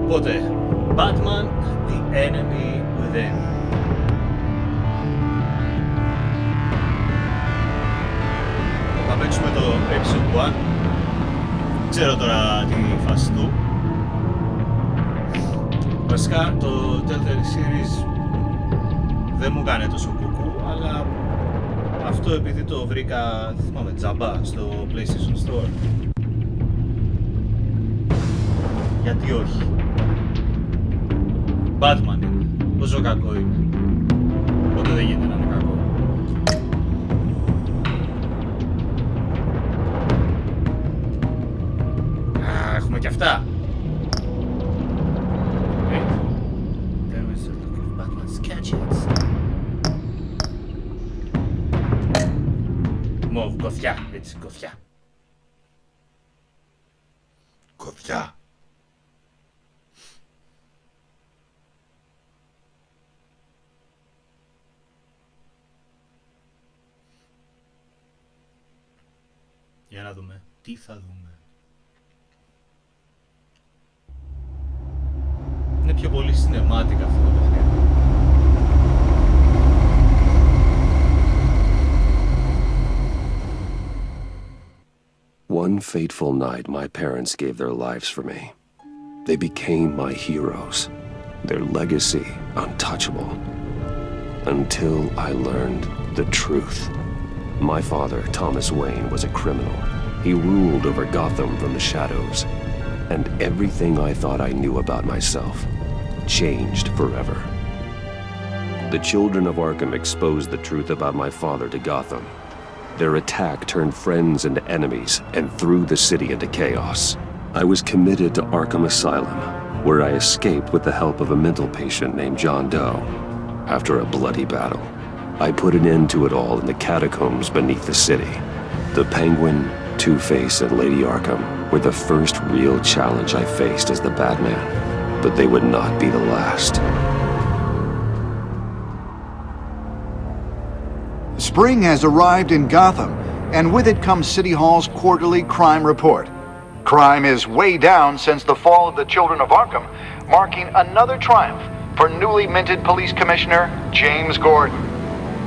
Οπότε, Batman, The Enemy Within. Θα παίξουμε το Episode 1. Ξέρω τώρα τη φάση του. Βασικά το Telltale Series δεν μου κάνει τόσο κουκού, αλλά αυτό επειδή το βρήκα, δεν θυμάμαι, τζαμπά στο PlayStation Store. Γιατί όχι. Batman είναι. Πόσο κακό είναι. Οπότε δεν γίνεται να είναι κακό. Α, έχουμε και αυτά. There is a look at Batman sketches. Μοβ, κοθιά, έτσι, κοθιά. Κοθιά. Για να δούμε. Τι θα δούμε. Είναι πιο πολύ cinematic αυτό το παιχνίδι. One fateful night, my parents gave their lives for me. They became my heroes, their legacy untouchable. Until I learned the truth. My father, Thomas Wayne, was a criminal. He ruled over Gotham from the shadows. And everything I thought I knew about myself changed forever. The children of Arkham exposed the truth about my father to Gotham. Their attack turned friends into enemies and threw the city into chaos. I was committed to Arkham Asylum, where I escaped with the help of a mental patient named John Doe. After a bloody battle, I put an end to it all in the catacombs beneath the city. The Penguin, Two-Face, and Lady Arkham were the first real challenge I faced as the Batman, but they would not be the last. Spring has arrived in Gotham, and with it comes City Hall's quarterly crime report. Crime is way down since the fall of the Children of Arkham, marking another triumph for newly minted Police Commissioner James Gordon.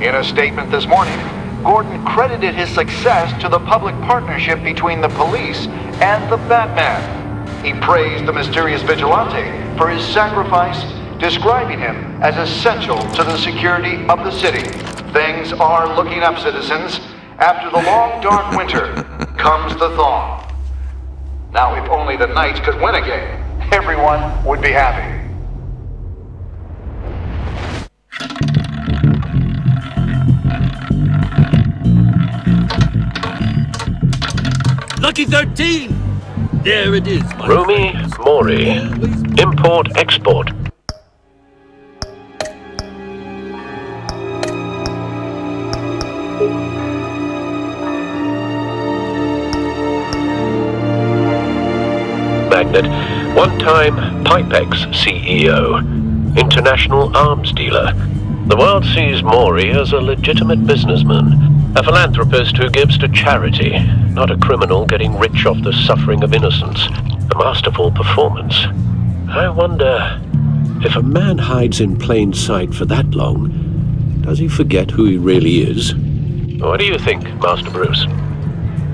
In a statement this morning, Gordon credited his success to the public partnership between the police and the Batman. He praised the mysterious vigilante for his sacrifice, describing him as essential to the security of the city. Things are looking up, citizens. After the long, dark winter comes the thaw. Now, if only the Knights could win again, everyone would be happy. Lucky 13! There it is, my Rumi Mori. Import-export. Magnet, one-time Pipex CEO, international arms dealer. The world sees Mori as a legitimate businessman, a philanthropist who gives to charity, not a criminal getting rich off the suffering of innocence. A masterful performance. I wonder, if a man hides in plain sight for that long, does he forget who he really is? What do you think, Master Bruce?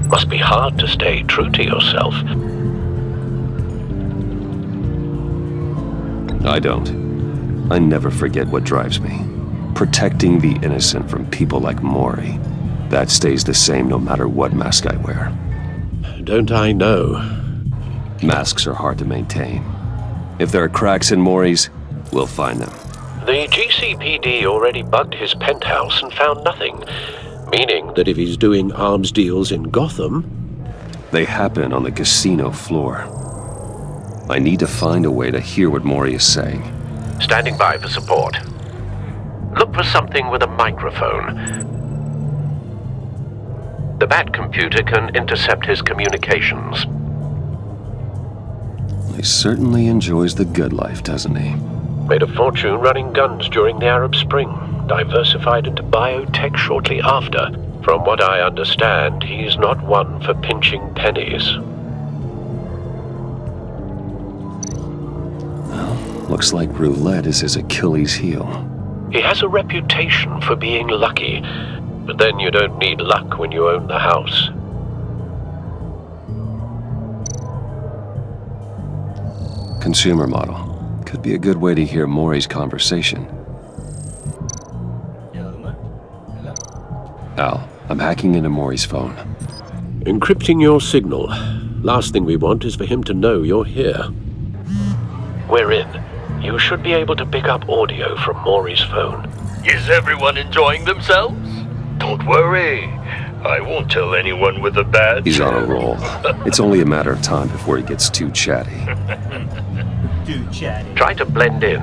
Must be hard to stay true to yourself. I don't. I never forget what drives me. Protecting the innocent from people like Mori. That stays the same no matter what mask I wear. Don't I know? Masks are hard to maintain. If there are cracks in Mori's, we'll find them. The GCPD already bugged his penthouse and found nothing. Meaning that if he's doing arms deals in Gotham... They happen on the casino floor. I need to find a way to hear what Mori is saying. Standing by for support. Look for something with a microphone. The Bat computer can intercept his communications. He certainly enjoys the good life, doesn't he? Made a fortune running guns during the Arab Spring. Diversified into biotech shortly after. From what I understand, he's not one for pinching pennies. Looks like roulette is his Achilles heel. He has a reputation for being lucky, but then you don't need luck when you own the house. Consumer model. Could be a good way to hear Maury's conversation. Al, I'm hacking into Maury's phone. Encrypting your signal. Last thing we want is for him to know you're here. We're in. You should be able to pick up audio from Maury's phone. Is everyone enjoying themselves? Don't worry. I won't tell anyone with a badge. He's on a roll. It's only a matter of time before he gets too chatty. Too chatty. Try to blend in.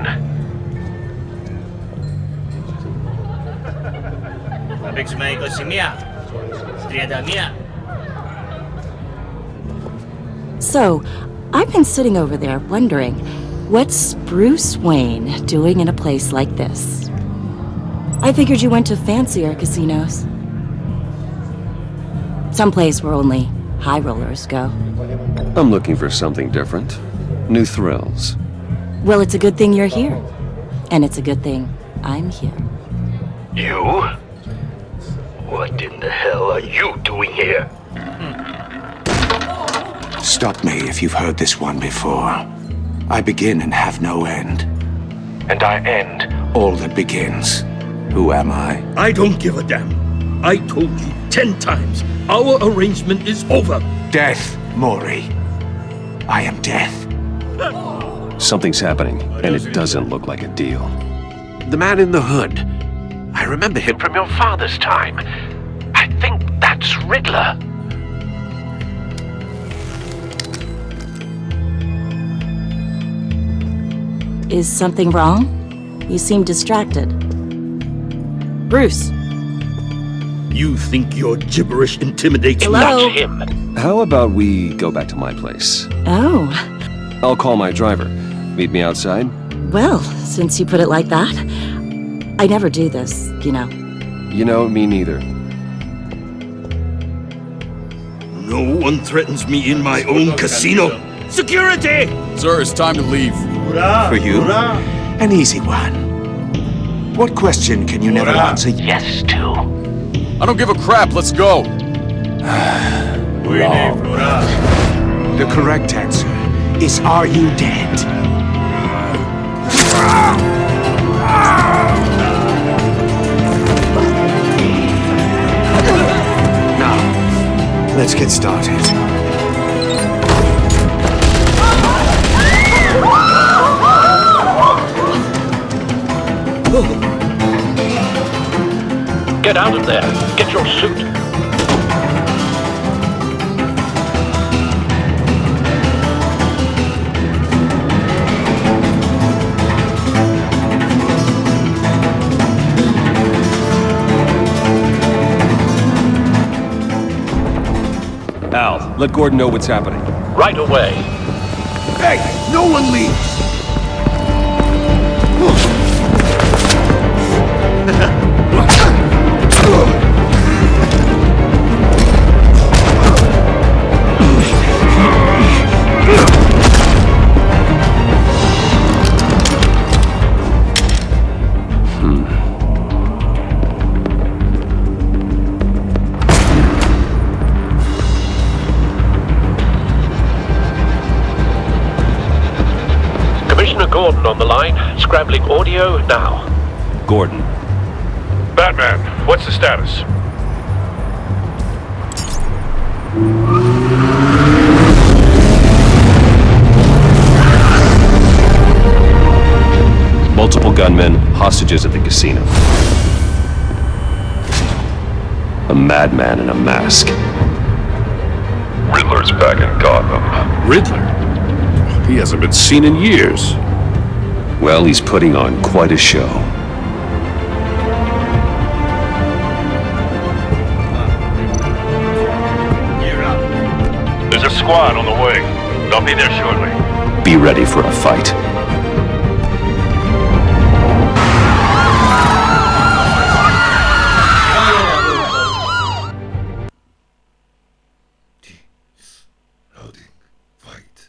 Θα παίξουμε 21, 31. So, I've been sitting over there wondering, what's Bruce Wayne doing in a place like this? I figured you went to fancier casinos. Someplace where only high rollers go. I'm looking for something different. New thrills. Well, it's a good thing you're here. And it's a good thing I'm here. You? What in the hell are you doing here? Stop me if you've heard this one before. I begin and have no end. And I end all that begins. Who am I? I don't give a damn. I told you 10 times. Our arrangement is over. Death, Maury. I am death. Something's happening, and it doesn't look like a deal. The man in the hood. I remember him from your father's time. I think that's Riddler. Is something wrong? You seem distracted. Bruce. You think your gibberish intimidates Hello? Not him. How about we go back to my place? Oh, I'll call my driver. Meet me outside? well, since you put it like that, I never do this, you know. You know, me neither. No one threatens me in my own casino. Security! Sir, it's time to leave. For you? An easy one. What question can you never answer Yes to. I don't give a crap. Let's go. The correct answer is, are you dead? Now, let's get started. Get out of there. Get your suit. Al, let Gordon know what's happening. Right away. Hey, no one leaves! Commissioner Gordon on the line. Scrambling audio now. Gordon. Batman, what's the status? Multiple gunmen, hostages at the casino. A madman in a mask. Riddler's back in Gotham. Riddler? He hasn't been seen in years. Well, he's putting on quite a show. You're up. There's a squad on the way. They'll be there shortly. Be ready for a fight. Loading. Fight.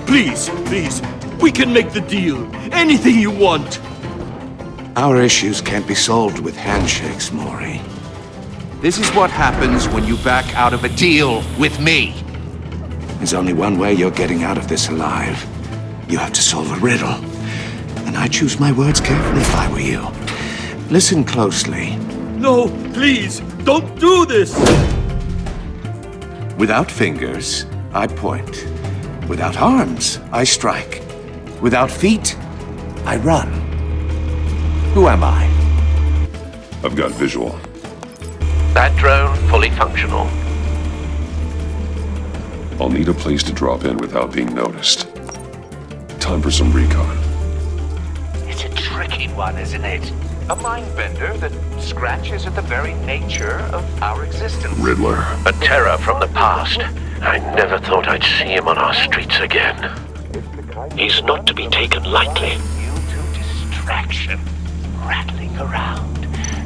Please, please, we can make the deal. Anything you want. Our issues can't be solved with handshakes, Maury. This is what happens when you back out of a deal with me. There's only one way you're getting out of this alive. You have to solve a riddle. And I choose my words carefully if I were you. Listen closely. No, please, don't do this. Without fingers, I point. Without arms, I strike. Without feet, I run. Who am I? I've got visual. That drone fully functional. I'll need a place to drop in without being noticed. Time for some recon. It's a tricky one, isn't it? A mind bender that scratches at the very nature of our existence. Riddler. A terror from the past. I never thought I'd see him on our streets again. He's not to be taken lightly. You to distraction, rattling around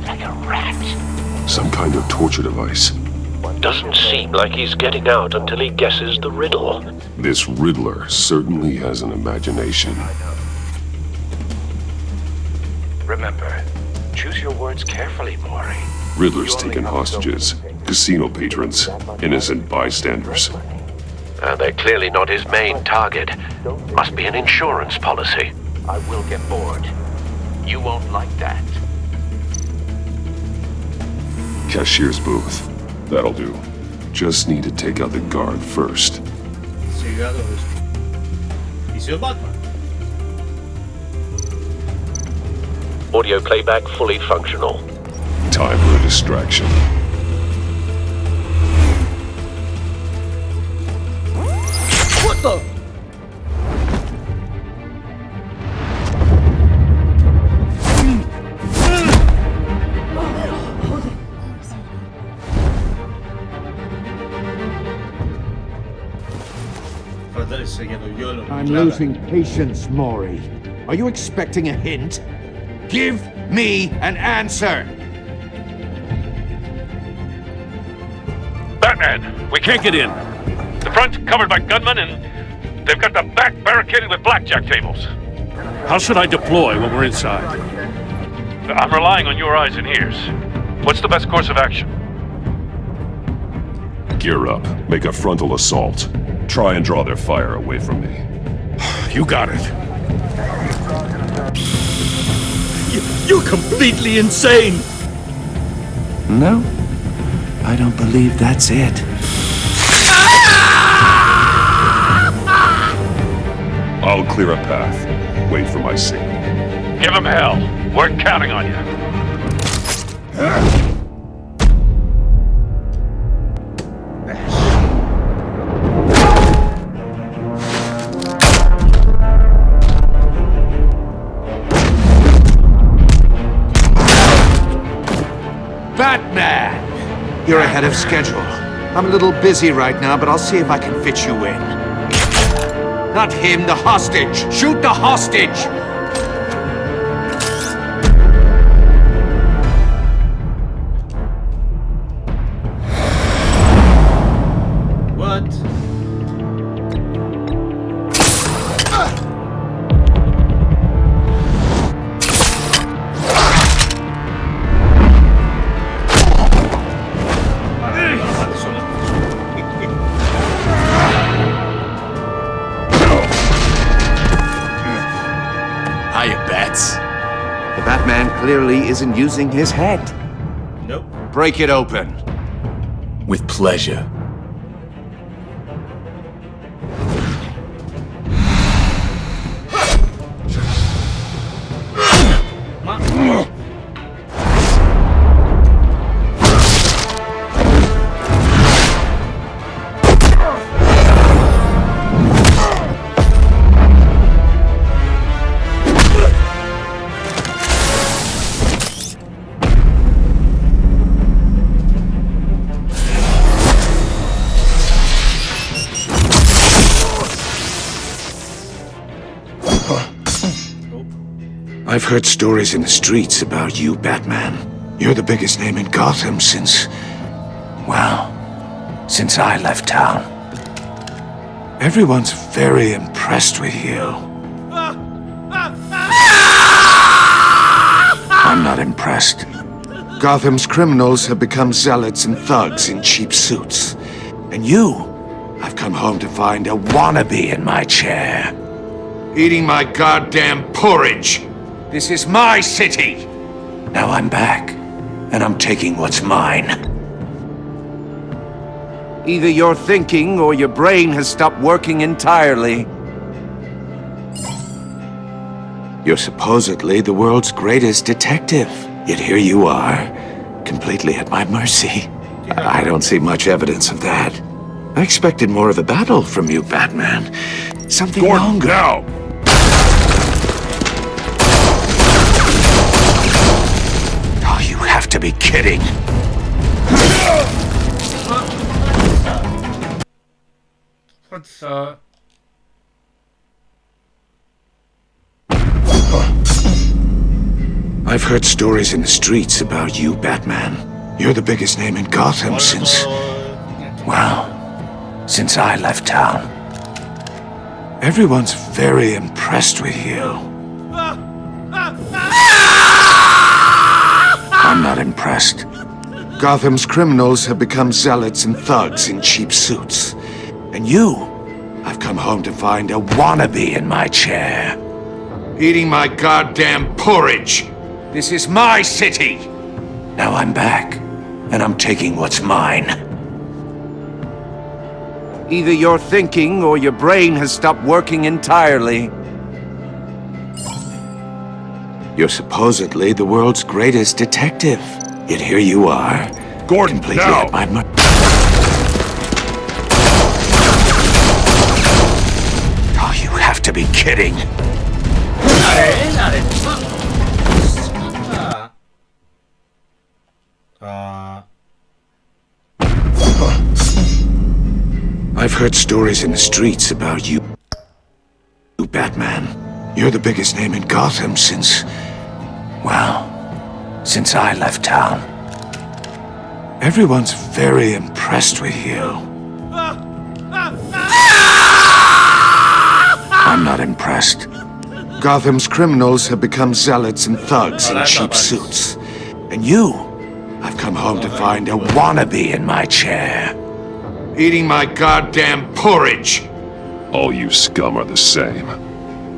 like a rat. Some kind of torture device. Doesn't seem like he's getting out until he guesses the riddle. This Riddler certainly has an imagination. Remember, choose your words carefully, Maury. Riddler's taken hostages, casino patrons, innocent bystanders. They're clearly not his main target. Must be an insurance policy. I will get bored. You won't like that. Cashier's booth. That'll do. Just need to take out the guard first. Σιγά το βρίσκω. Είσαι ο Batman. Audio playback fully functional. Time for a distraction. What the? Φαντάζεσαι για το γιόλο μου. I'm losing patience, Maury. Are you expecting a hint? Give me an answer! Batman, we can't get in. The front's covered by gunmen and they've got the back barricaded with blackjack tables. How should I deploy when we're inside? I'm relying on your eyes and ears. What's the best course of action? Gear up. Make a frontal assault. Try and draw their fire away from me. You got it. You're completely insane! No, I don't believe that's it. I'll clear a path. Wait for my signal. Give him hell. We're counting on you. Batman! You're ahead of schedule. I'm a little busy right now, but I'll see if I can fit you in. Not him, the hostage! Shoot the hostage! What? Hiya, Bats. The Batman clearly isn't using his head. Nope. Break it open. With pleasure. I've heard stories in the streets about you, Batman. You're the biggest name in Gotham since... well, since I left town. Everyone's very impressed with you. I'm not impressed. Gotham's criminals have become zealots and thugs in cheap suits. And you, I've come home to find a wannabe in my chair. Eating my goddamn porridge. This is my city. Now I'm back, and I'm taking what's mine. Either you're thinking or your brain has stopped working entirely. You're supposedly the world's greatest detective. Yet here you are, completely at my mercy. I don't see much evidence of that. I expected more of a battle from you, Batman. Something longer. Now! Oh, you have to be kidding. What's, I've heard stories in the streets about you, Batman. You're the biggest name in Gotham since... well, since I left town. Everyone's very impressed with you. I'm not impressed. Gotham's criminals have become zealots and thugs in cheap suits. And you, I've come home to find a wannabe in my chair. Eating my goddamn porridge. This is my city. Now I'm back, and I'm taking what's mine. Either you're thinking or your brain has stopped working entirely. You're supposedly the world's greatest detective. Yet here you are, Gordon, completely now! at my mercy. Oh, you have to be kidding. I've heard stories in the streets about you, Batman. You're the biggest name in Gotham since... well, since I left town. Everyone's very impressed with you. I'm not impressed. Gotham's criminals have become zealots and thugs in cheap suits. And you, I've come home to find a wannabe in my chair. Eating my goddamn porridge. All you scum are the same.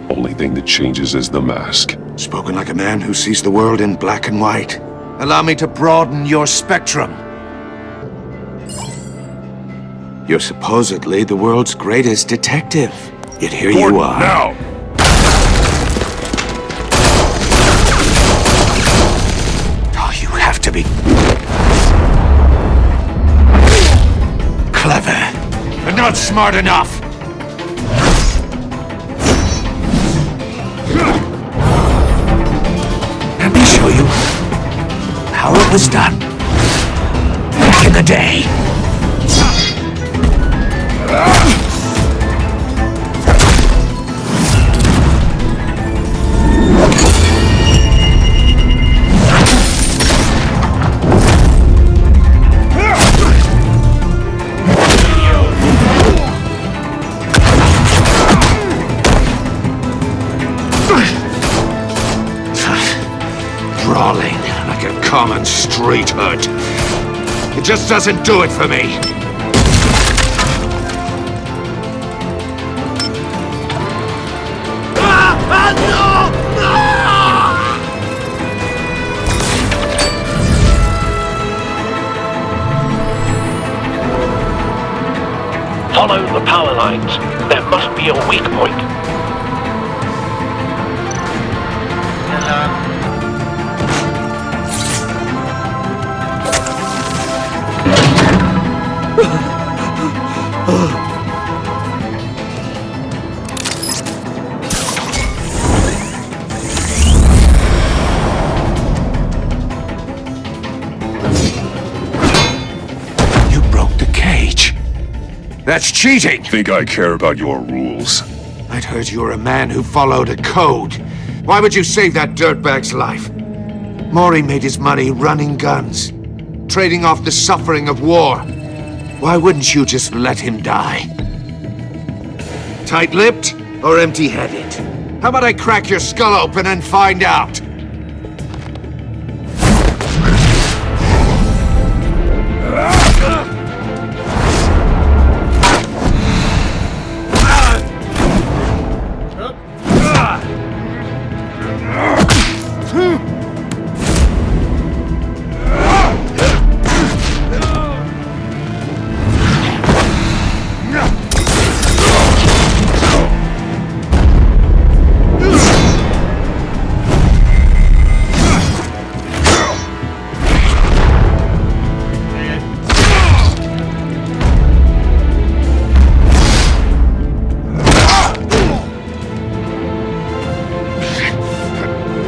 Only thing that changes is the mask. Spoken like a man who sees the world in black and white. Allow me to broaden your spectrum. You're supposedly the world's greatest detective. Yet here Gordon, you are. now! Oh, you have to be... clever, but not smart enough. Let me show you how it was done back in the day. Brawling like a common street hood. It just doesn't do it for me. Follow the power lines. There must be a weak point. You broke the cage. That's cheating! Think I care about your rules? I'd heard you were a man who followed a code. Why would you save that dirtbag's life? Maury made his money running guns, trading off the suffering of war. Why wouldn't you just let him die? Tight-lipped or empty-headed? How about I crack your skull open and find out?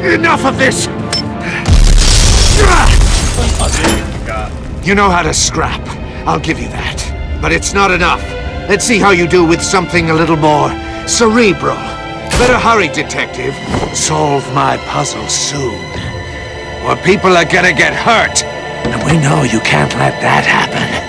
Enough of this! You know how to scrap. I'll give you that. But it's not enough. Let's see how you do with something a little more cerebral. Better hurry, detective. Solve my puzzle soon. Or people are gonna get hurt. And we know you can't let that happen.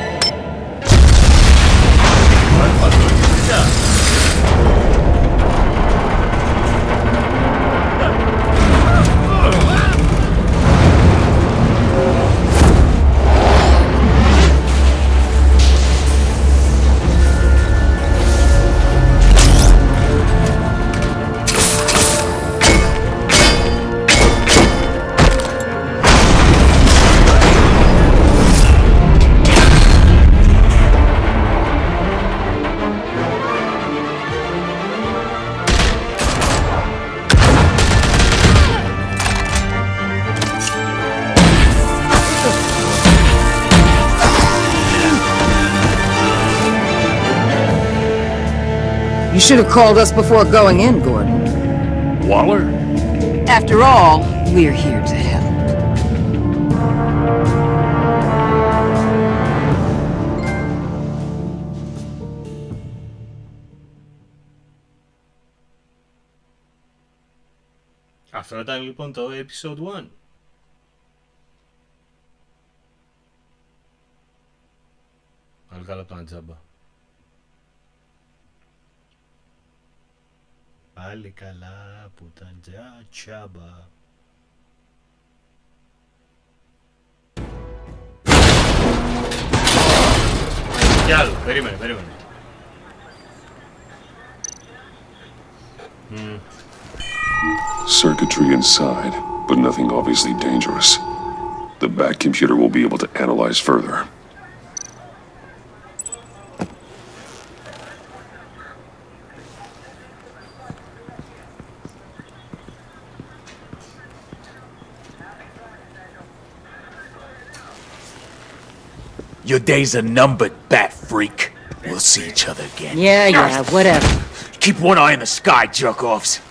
You should have called us before going in, Gordon. Waller? After all, we're here to help. Αυτό ήταν λοιπόν το episode 1. Πάλι καλά από το Αντζάμπα. Πάλι καλά που ήταν τσάμπα. Κι άλλο, περίμενε. Circuitry inside, but nothing obviously dangerous. The back computer will be able to analyze further. Your days are numbered, bat freak. We'll see each other again. Yeah, whatever. Keep one eye in the sky, jerk-offs.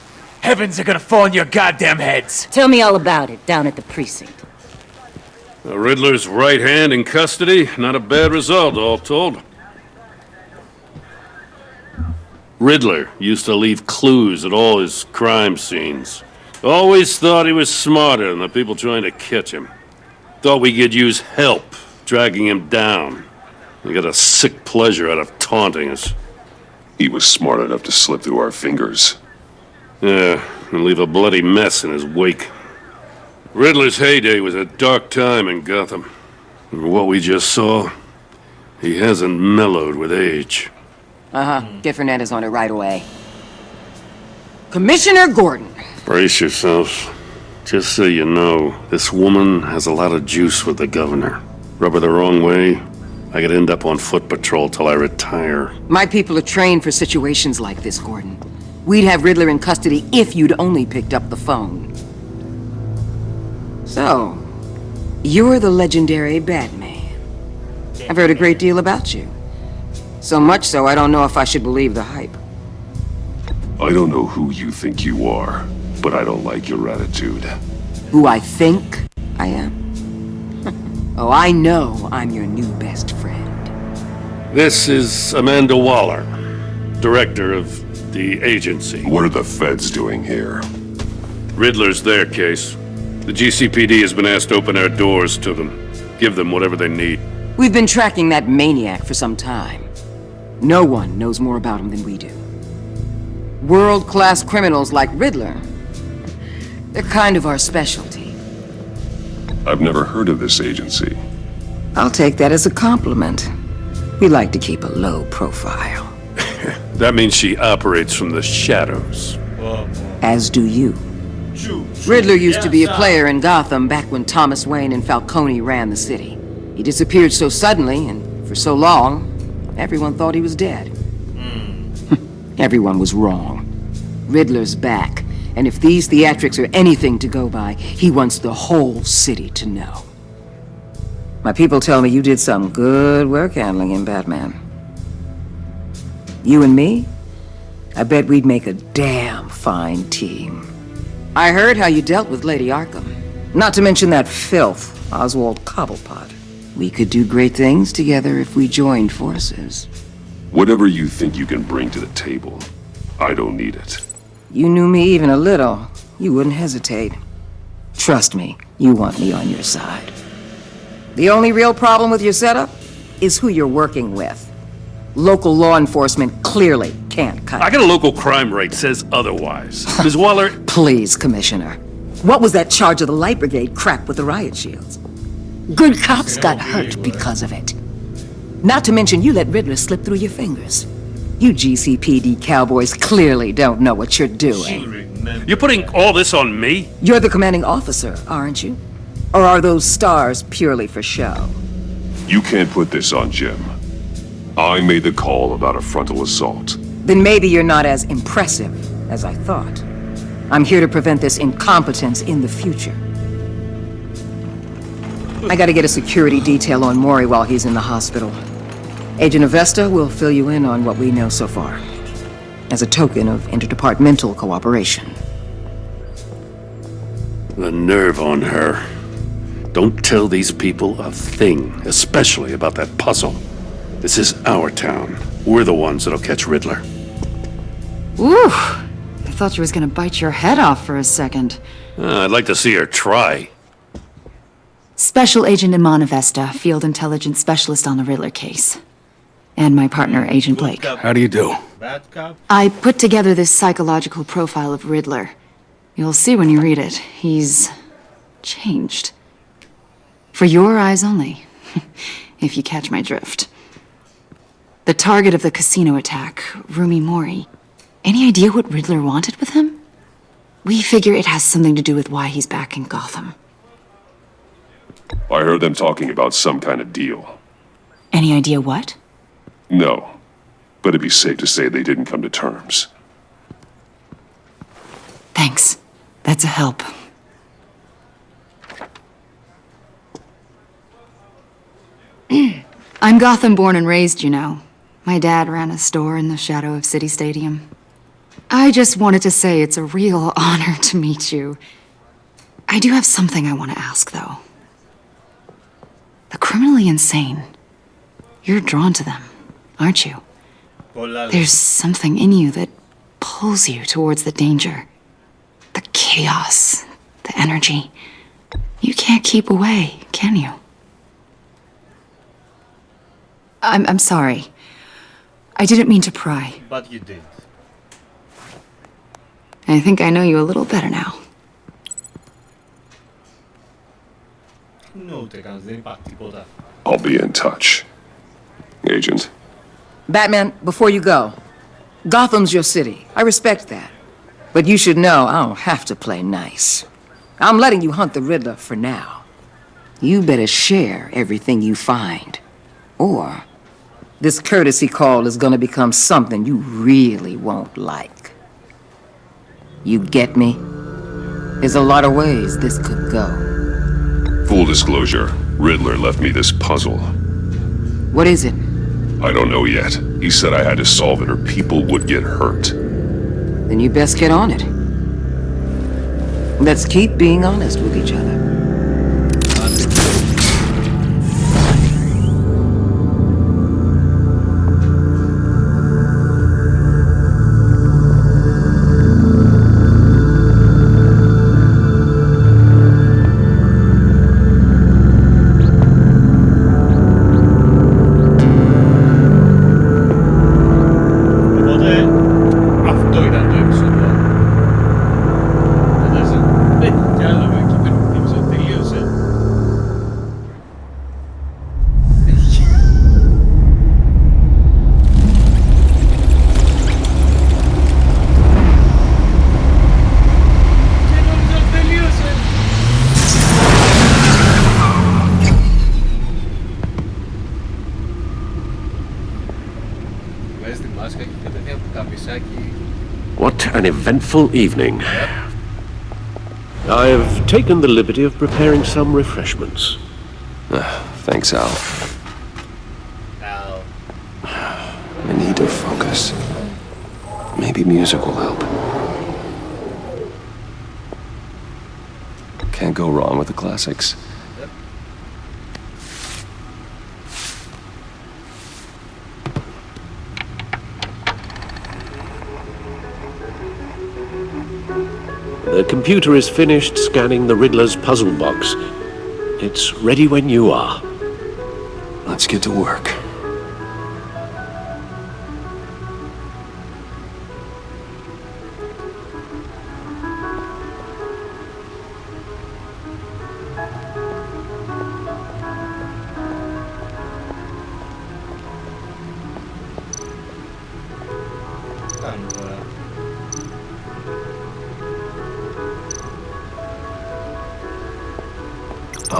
Heavens are gonna fall on your goddamn heads. Tell me all about it down at the precinct. The Riddler's right hand in custody. Not a bad result, all told. Riddler used to leave clues at all his crime scenes. Always thought he was smarter than the people trying to catch him. Thought we could use help dragging him down. He got a sick pleasure out of taunting us. He was smart enough to slip through our fingers. Yeah, and leave a bloody mess in his wake. Riddler's heyday was a dark time in Gotham. And what we just saw, he hasn't mellowed with age. Get Fernandez on it right away. Commissioner Gordon. Brace yourselves. Just so you know, this woman has a lot of juice with the governor. Rub her the wrong way, I could end up on foot patrol till I retire. My people are trained for situations like this, Gordon. We'd have Riddler in custody if you'd only picked up the phone. So, you're the legendary Batman. I've heard a great deal about you. So much so, I don't know if I should believe the hype. I don't know who you think you are, but I don't like your attitude. Who I think I am? Oh, I know I'm your new best friend. This is Amanda Waller, director of the agency. What are the feds doing here? Riddler's their case. The GCPD has been asked to open our doors to them. Give them whatever they need. We've been tracking that maniac for some time. No one knows more about him than we do. World-class criminals like Riddler. They're kind of our specialty. I've never heard of this agency. I'll take that as a compliment. We like to keep a low profile. That means she operates from the shadows. As do you. Riddler used to be a player in Gotham back when Thomas Wayne and Falcone ran the city. He disappeared so suddenly and for so long, everyone thought he was dead. Everyone was wrong. Riddler's back, and if these theatrics are anything to go by, he wants the whole city to know. My people tell me you did some good work handling him, Batman. You and me? I bet we'd make a damn fine team. I heard how you dealt with Lady Arkham. Not to mention that filth, Oswald Cobblepot. We could do great things together if we joined forces. Whatever you think you can bring to the table, I don't need it. You knew me even a little, you wouldn't hesitate. Trust me, you want me on your side. The only real problem with your setup is who you're working with. Local law enforcement clearly can't cut it. I got a local crime rate says otherwise. Ms. Waller... Please, Commissioner. What was that charge of the Light Brigade crap with the riot shields? Good cops got hurt because of it. Not to mention you let Riddler slip through your fingers. You GCPD cowboys clearly don't know what you're doing. You're putting all this on me? You're the commanding officer, aren't you? Or are those stars purely for show? You can't put this on Jim. I made the call about a frontal assault. Then maybe you're not as impressive as I thought. I'm here to prevent this incompetence in the future. I gotta get a security detail on Mori while he's in the hospital. Agent Avesta will fill you in on what we know so far, as a token of interdepartmental cooperation. The nerve on her. Don't tell these people a thing, especially about that puzzle. This is our town. We're the ones that'll catch Riddler. Ooh, I thought she was gonna bite your head off for a second. I'd like to see her try. Special Agent Iman Avesta, Field Intelligence Specialist on the Riddler case. And my partner, Agent Blake. How do you do? Bad cop. I put together this psychological profile of Riddler. You'll see when you read it. He's changed. For your eyes only, if you catch my drift. The target of the casino attack, Rumi Mori. Any idea what Riddler wanted with him? We figure it has something to do with why he's back in Gotham. I heard them talking about some kind of deal. Any idea what? No, but it'd be safe to say they didn't come to terms. Thanks. That's a help. I'm Gotham born and raised, you know. My dad ran a store in the shadow of City Stadium. I just wanted to say it's a real honor to meet you. I do have something I want to ask, though. The criminally insane. You're drawn to them, aren't you? There's something in you that pulls you towards the danger. The chaos, the energy. You can't keep away, can you? I'm sorry. I didn't mean to pry. But you did. I think I know you a little better now. No, δεν υπάρχει τίποτα. I'll be in touch. Agent. Batman, before you go, Gotham's your city. I respect that. But you should know I don't have to play nice. I'm letting you hunt the Riddler for now. You better share everything you find. Or this courtesy call is gonna become something you really won't like. You get me? There's a lot of ways this could go. Full disclosure, Riddler left me this puzzle. What is it? I don't know yet. He said I had to solve it or people would get hurt. Then you best get on it. Let's keep being honest with each other. βγάλεις τη μάσκα και κατευθείαν από καπισάκι. What an eventful evening. I've taken the liberty of preparing some refreshments. Thanks, Al. Al. I need to focus. Maybe music will help. Can't go wrong with the classics. Yep. The computer is finished scanning the Riddler's puzzle box. It's ready when you are. Let's get to work. Κάνουμε τώρα.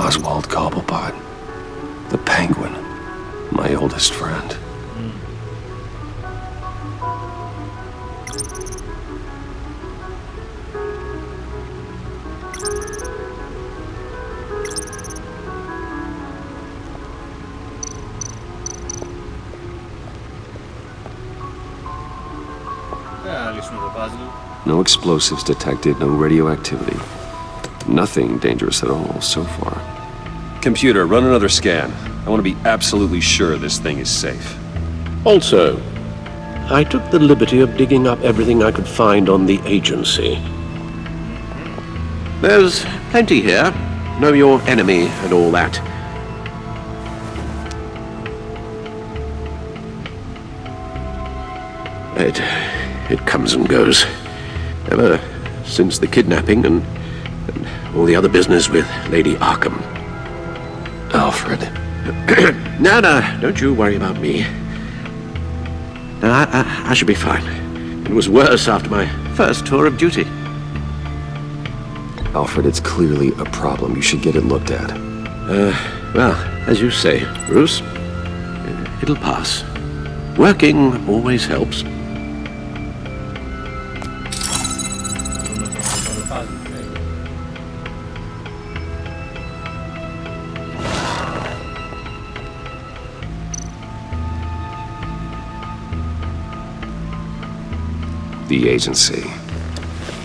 Oswald Cobblepot. The Penguin. My oldest friend. Θα λύσουμε το puzzle. No explosives detected, no radioactivity. Nothing dangerous at all so far. Computer, run another scan. I want to be absolutely sure this thing is safe. Also, I took the liberty of digging up everything I could find on the agency. There's plenty here. Know your enemy and all that. It comes and goes. Ever since the kidnapping and all the other business with Lady Arkham. Alfred. No, don't you worry about me. No, I should be fine. It was worse after my first tour of duty. Alfred, it's clearly a problem. You should get it looked at. Well, as you say, Bruce, it'll pass. Working always helps. The agency.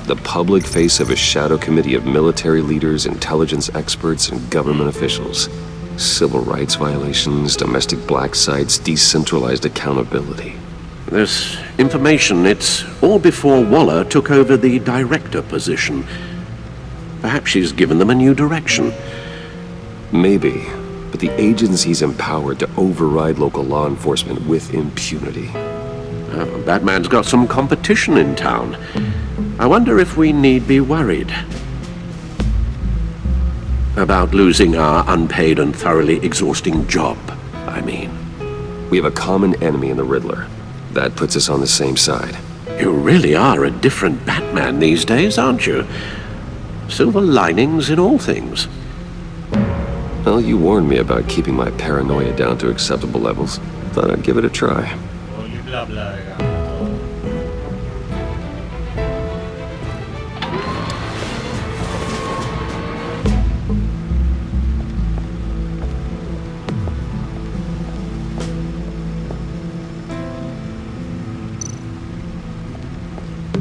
The public face of a shadow committee of military leaders, intelligence experts, and government officials. Civil rights violations, domestic black sites, decentralized accountability. This information, it's all before Waller took over the director position. Perhaps she's given them a new direction. Maybe, but the agency's empowered to override local law enforcement with impunity. Batman's got some competition in town. I wonder if we need be worried about losing our unpaid and thoroughly exhausting job, I mean. We have a common enemy in the Riddler. That puts us on the same side. You really are a different Batman these days, aren't you? Silver linings in all things. Well, you warned me about keeping my paranoia down to acceptable levels. Thought I'd give it a try. Πολύ μπλα μπλα έκανα.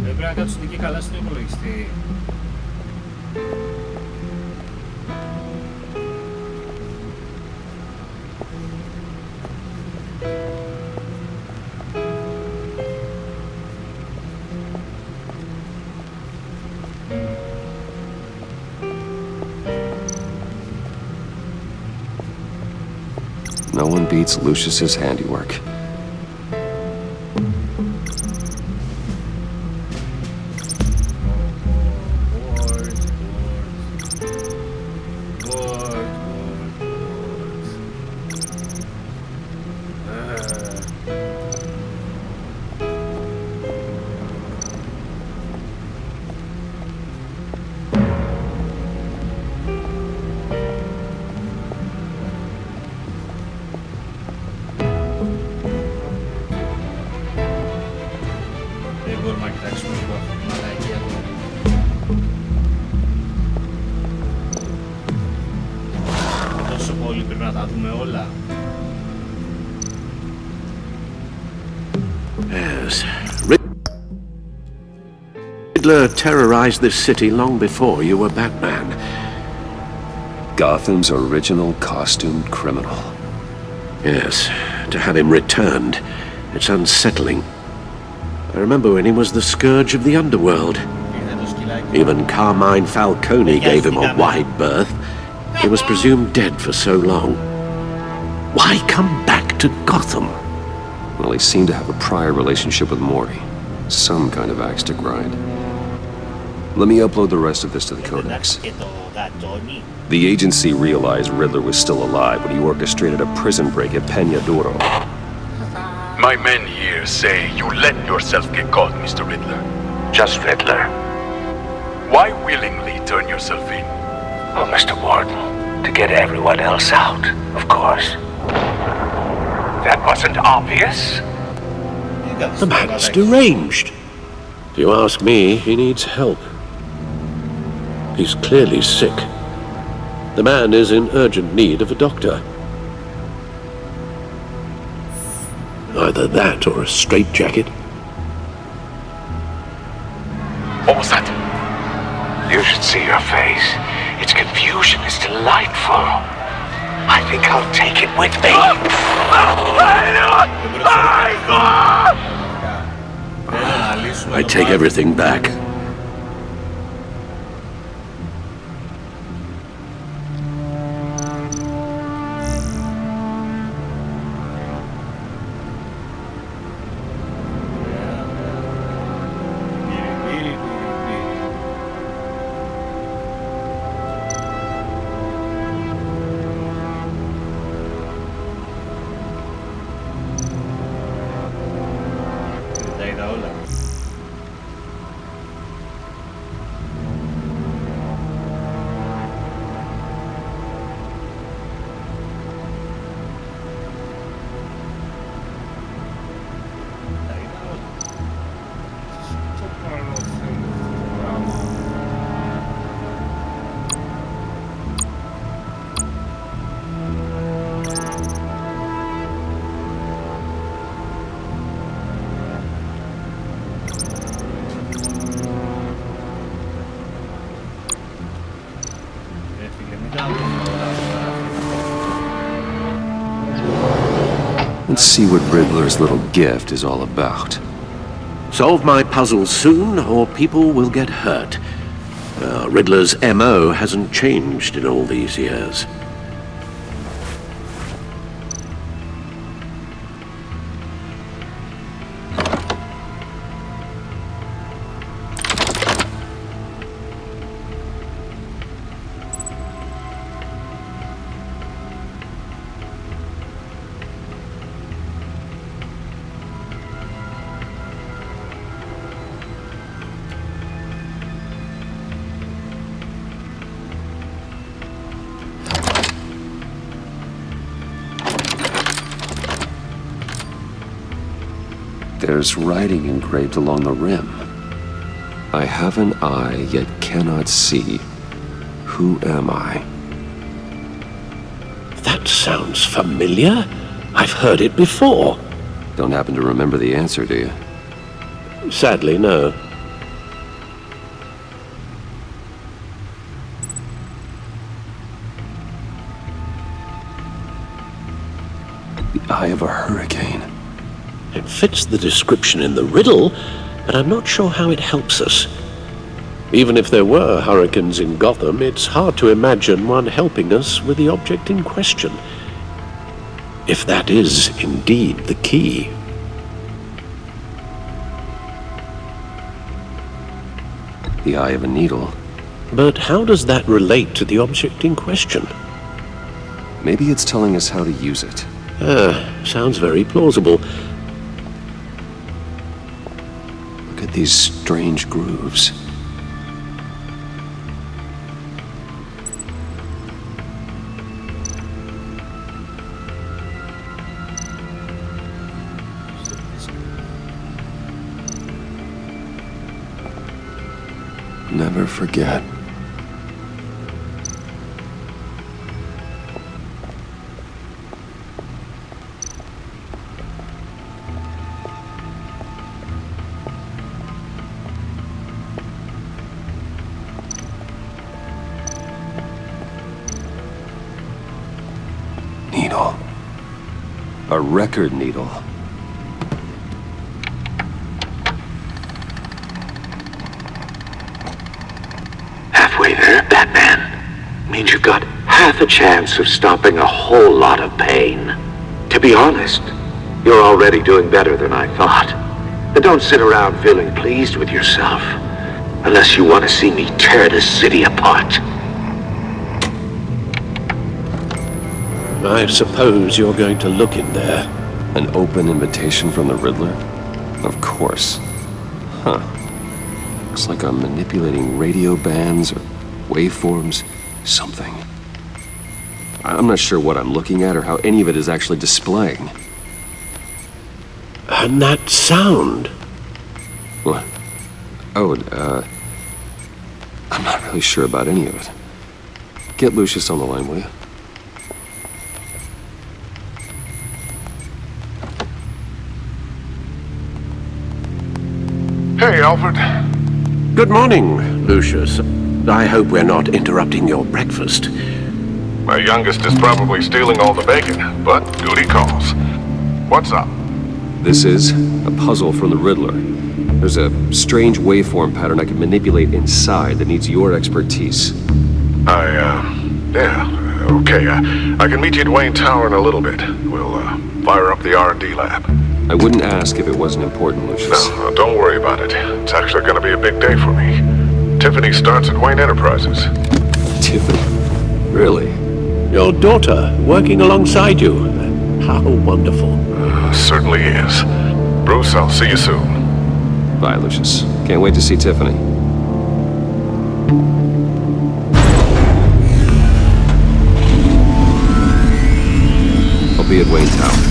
Πρέπει να κάτσουν εκεί καλά στον υπολογιστή. No one beats Lucius's handiwork. ξέρουμε όλα. Yes. Riddler terrorized this city long before you were Batman. Gotham's original costumed criminal. Yes, to have him returned, it's unsettling. I remember when he was the scourge of the underworld. Even Carmine Falcone gave him a wide berth. He was presumed dead for so long. Why come back to Gotham? Well, he seemed to have a prior relationship with Mori. Some kind of axe to grind. Let me upload the rest of this to the Codex. The agency realized Riddler was still alive when he orchestrated a prison break at Peña Duro. My men here say you let yourself get caught, Mr. Riddler. Just Riddler. Why willingly turn yourself in? Oh, Mr. Warden, to get everyone else out, of course. That wasn't obvious? The man's deranged. If you ask me, he needs help. He's clearly sick. The man is in urgent need of a doctor. Either that or a straitjacket. What was that? You should see your face. Its confusion is delightful. I think I'll take it with me. I take everything back. Let's see what Riddler's little gift is all about. Solve my puzzles soon, or people will get hurt. Riddler's MO hasn't changed in all these years. There's writing engraved along the rim. I have an eye, yet cannot see. Who am I? That sounds familiar. I've heard it before. Don't happen to remember the answer, do you? Sadly, no. The eye of a hurricane. It fits the description in the riddle, but I'm not sure how it helps us. Even if there were hurricanes in Gotham, it's hard to imagine one helping us with the object in question. If that is indeed the key. The eye of a needle. But how does that relate to the object in question? Maybe it's telling us how to use it. Sounds very plausible. Look at these strange grooves. Never forget. A record needle. Halfway there, Batman. Means you've got half a chance of stopping a whole lot of pain. To be honest, you're already doing better than I thought. But don't sit around feeling pleased with yourself, unless you want to see me tear this city apart. I suppose you're going to look in there. An open invitation from the Riddler? Of course. Huh. Looks like I'm manipulating radio bands or waveforms, something. I'm not sure what I'm looking at or how any of it is actually displaying. And that sound? What? Oh, I'm not really sure about any of it. Get Lucius on the line, will you? Hey, Alfred. Good morning, Lucius. I hope we're not interrupting your breakfast. My youngest is probably stealing all the bacon, but duty calls. What's up? This is a puzzle from the Riddler. There's a strange waveform pattern I can manipulate inside that needs your expertise. Yeah, okay. I can meet you at Wayne Tower in a little bit. We'll, fire up the R&D lab. I wouldn't ask if it wasn't important, Lucius. No, don't worry about it. It's actually gonna be a big day for me. Tiffany starts at Wayne Enterprises. Tiffany? Really? Your daughter working alongside you. How wonderful. Certainly is. Bruce, I'll see you soon. Bye, Lucius. Can't wait to see Tiffany. I'll be at Wayne Tower.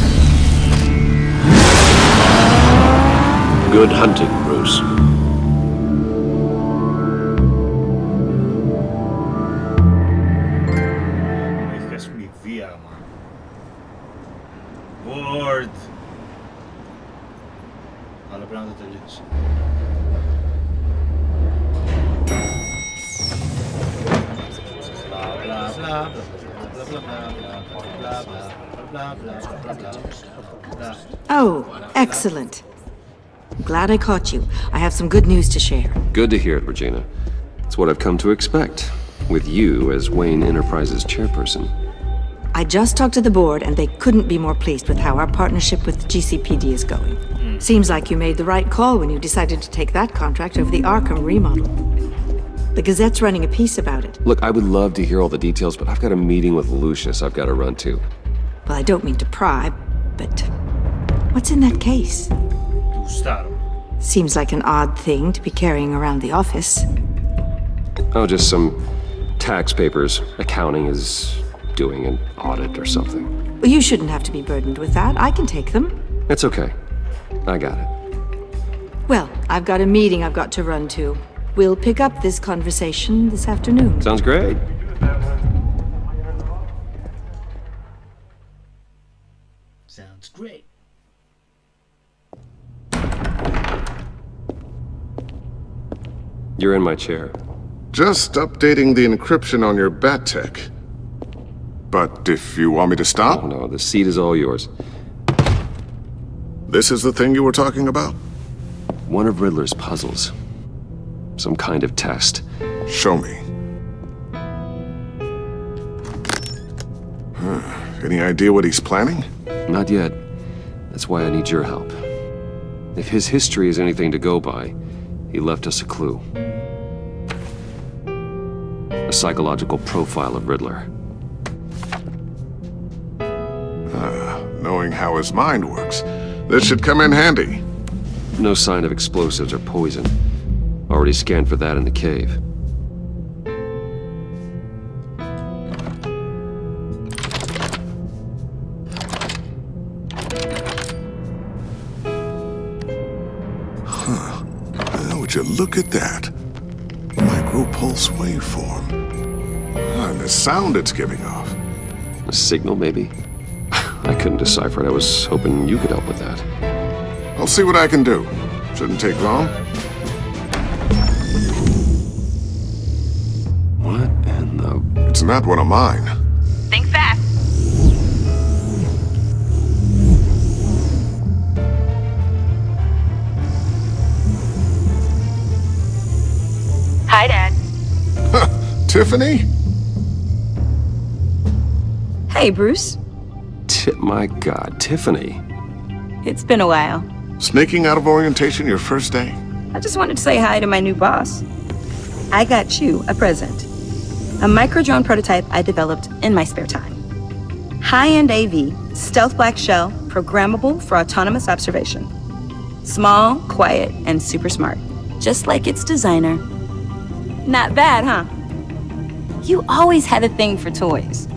Good hunting, Bruce. Είχες μη βίαμα. Word. Αλλά πρέπει να το τελειώσει. Oh, excellent. Glad I caught you. I have some good news to share. Good to hear it, Regina. It's what I've come to expect, with you as Wayne Enterprises chairperson. I just talked to the board, and they couldn't be more pleased with how our partnership with GCPD is going. Seems like you made the right call when you decided to take that contract over the Arkham remodel. The Gazette's running a piece about it. Look, I would love to hear all the details, but I've got a meeting with Lucius I've got to run to. Well, I don't mean to pry, but what's in that case? Seems like an odd thing to be carrying around the office. Oh, just some tax papers. Accounting is doing an audit or something. Well, you shouldn't have to be burdened with that. I can take them. It's okay. I got it. Well, I've got a meeting I've got to run to. We'll pick up this conversation this afternoon. Sounds great. Sounds great. You're in my chair. Just updating the encryption on your Bat-Tech. But if you want me to stop? Oh, no, the seat is all yours. This is the thing you were talking about? One of Riddler's puzzles. Some kind of test. Show me. Any idea what he's planning? Not yet. That's why I need your help. If his history is anything to go by, he left us a clue. A psychological profile of Riddler. Knowing how his mind works, this should come in handy. No sign of explosives or poison. Already scanned for that in the cave. Would you look at that? Micropulse waveform. And the sound it's giving off. A signal, maybe? I couldn't decipher it. I was hoping you could help with that. I'll see what I can do. Shouldn't take long. What in the... It's not one of mine. Think fast. Tiffany? Hey, Bruce. My God, Tiffany. It's been a while. Sneaking out of orientation your first day? I just wanted to say hi to my new boss. I got you a present. A micro-drone prototype I developed in my spare time. High-end AV, stealth black shell, programmable for autonomous observation. Small, quiet, and super smart. Just like its designer. Not bad, huh? You always had a thing for toys.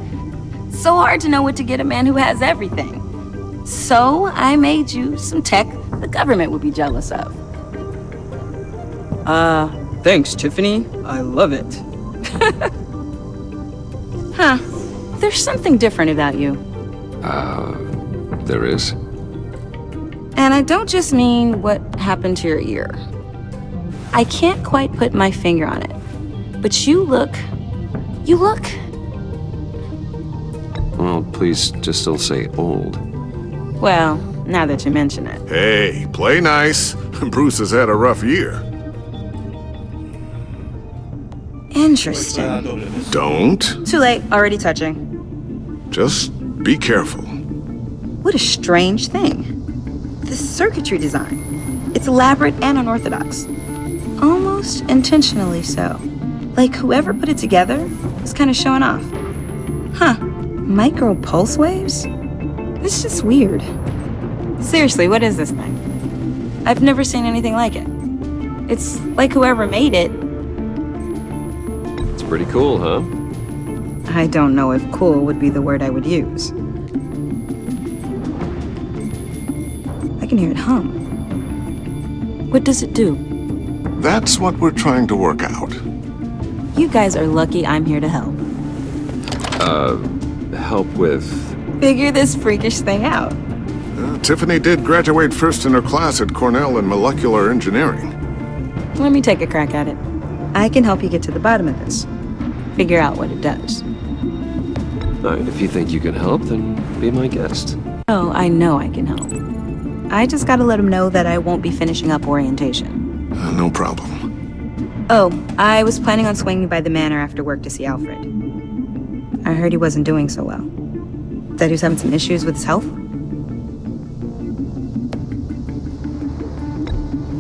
So hard to know what to get a man who has everything. So I made you some tech the government would be jealous of. Thanks, Tiffany. I love it. Huh. There's something different about you. There is? And I don't just mean what happened to your ear. I can't quite put my finger on it. But you look... Well, please just don't say old. Well, now that you mention it. Hey, play nice. Bruce has had a rough year. Interesting. Don't. Too late, already touching. Just be careful. What a strange thing. The circuitry design. It's elaborate and unorthodox. Almost intentionally so. Like whoever put it together was kind of showing off. Huh. Micro pulse waves? It's just weird. Seriously, what is this thing? I've never seen anything like it. It's like whoever made it. It's pretty cool, huh? I don't know if cool would be the word I would use. I can hear it hum. What does it do? That's what we're trying to work out. You guys are lucky I'm here to help. Help with... Figure this freakish thing out. Tiffany did graduate first in her class at Cornell in molecular engineering. Let me take a crack at it. I can help you get to the bottom of this. Figure out what it does. All right, if you think you can help, then be my guest. Oh, I know I can help. I just gotta let him know that I won't be finishing up orientation. No problem. Oh, I was planning on swinging by the manor after work to see Alfred. I heard he wasn't doing so well. That he was having some issues with his health?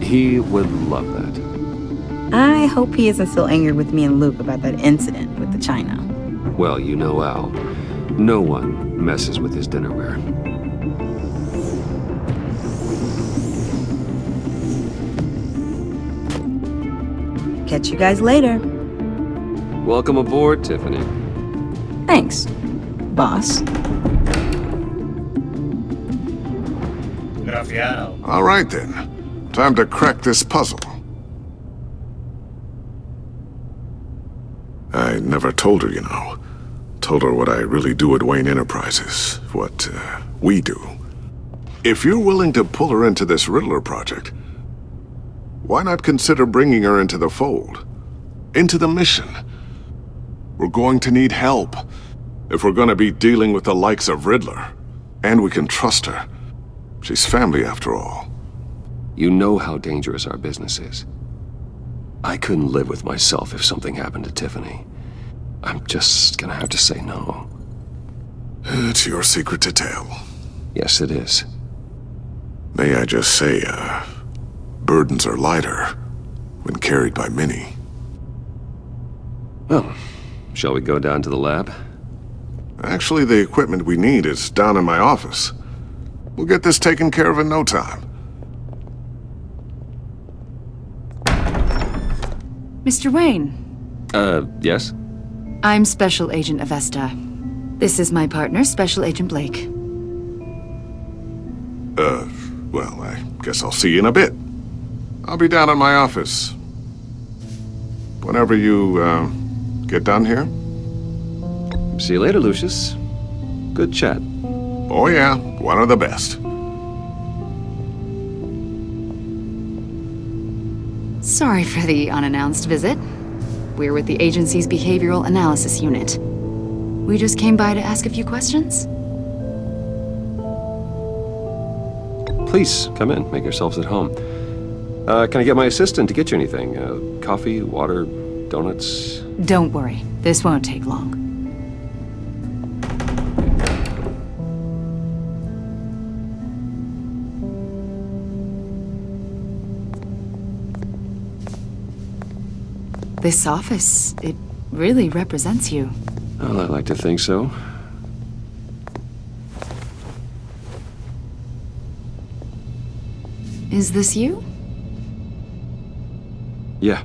He would love that. I hope he isn't still angered with me and Luke about that incident with the china. Well, you know Al. No one messes with his dinnerware. Catch you guys later. Welcome aboard, Tiffany. Thanks, boss. Graciao. All right then. Time to crack this puzzle. I never told her, you know. Told her what I really do at Wayne Enterprises. What, we do. If you're willing to pull her into this Riddler project, why not consider bringing her into the fold? Into the mission? We're going to need help. If we're gonna be dealing with the likes of Riddler. And we can trust her. She's family after all. You know how dangerous our business is. I couldn't live with myself if something happened to Tiffany. I'm just gonna have to say no. It's your secret to tell. Yes, it is. May I just say, burdens are lighter when carried by many. Well, shall we go down to the lab? Actually, the equipment we need is down in my office. We'll get this taken care of in no time. Mr. Wayne. Yes? I'm Special Agent Avesta. This is my partner, Special Agent Blake. Well, I guess I'll see you in a bit. I'll be down in my office. Whenever you, get done here. See you later, Lucius. Good chat. Oh yeah, one of the best. Sorry for the unannounced visit. We're with the agency's Behavioral Analysis Unit. We just came by to ask a few questions. Please, come in. Make yourselves at home. Can I get my assistant to get you anything? Coffee, water, donuts? Don't worry. This won't take long. This office, it really represents you. Well, I like to think so. Is this you? Yeah.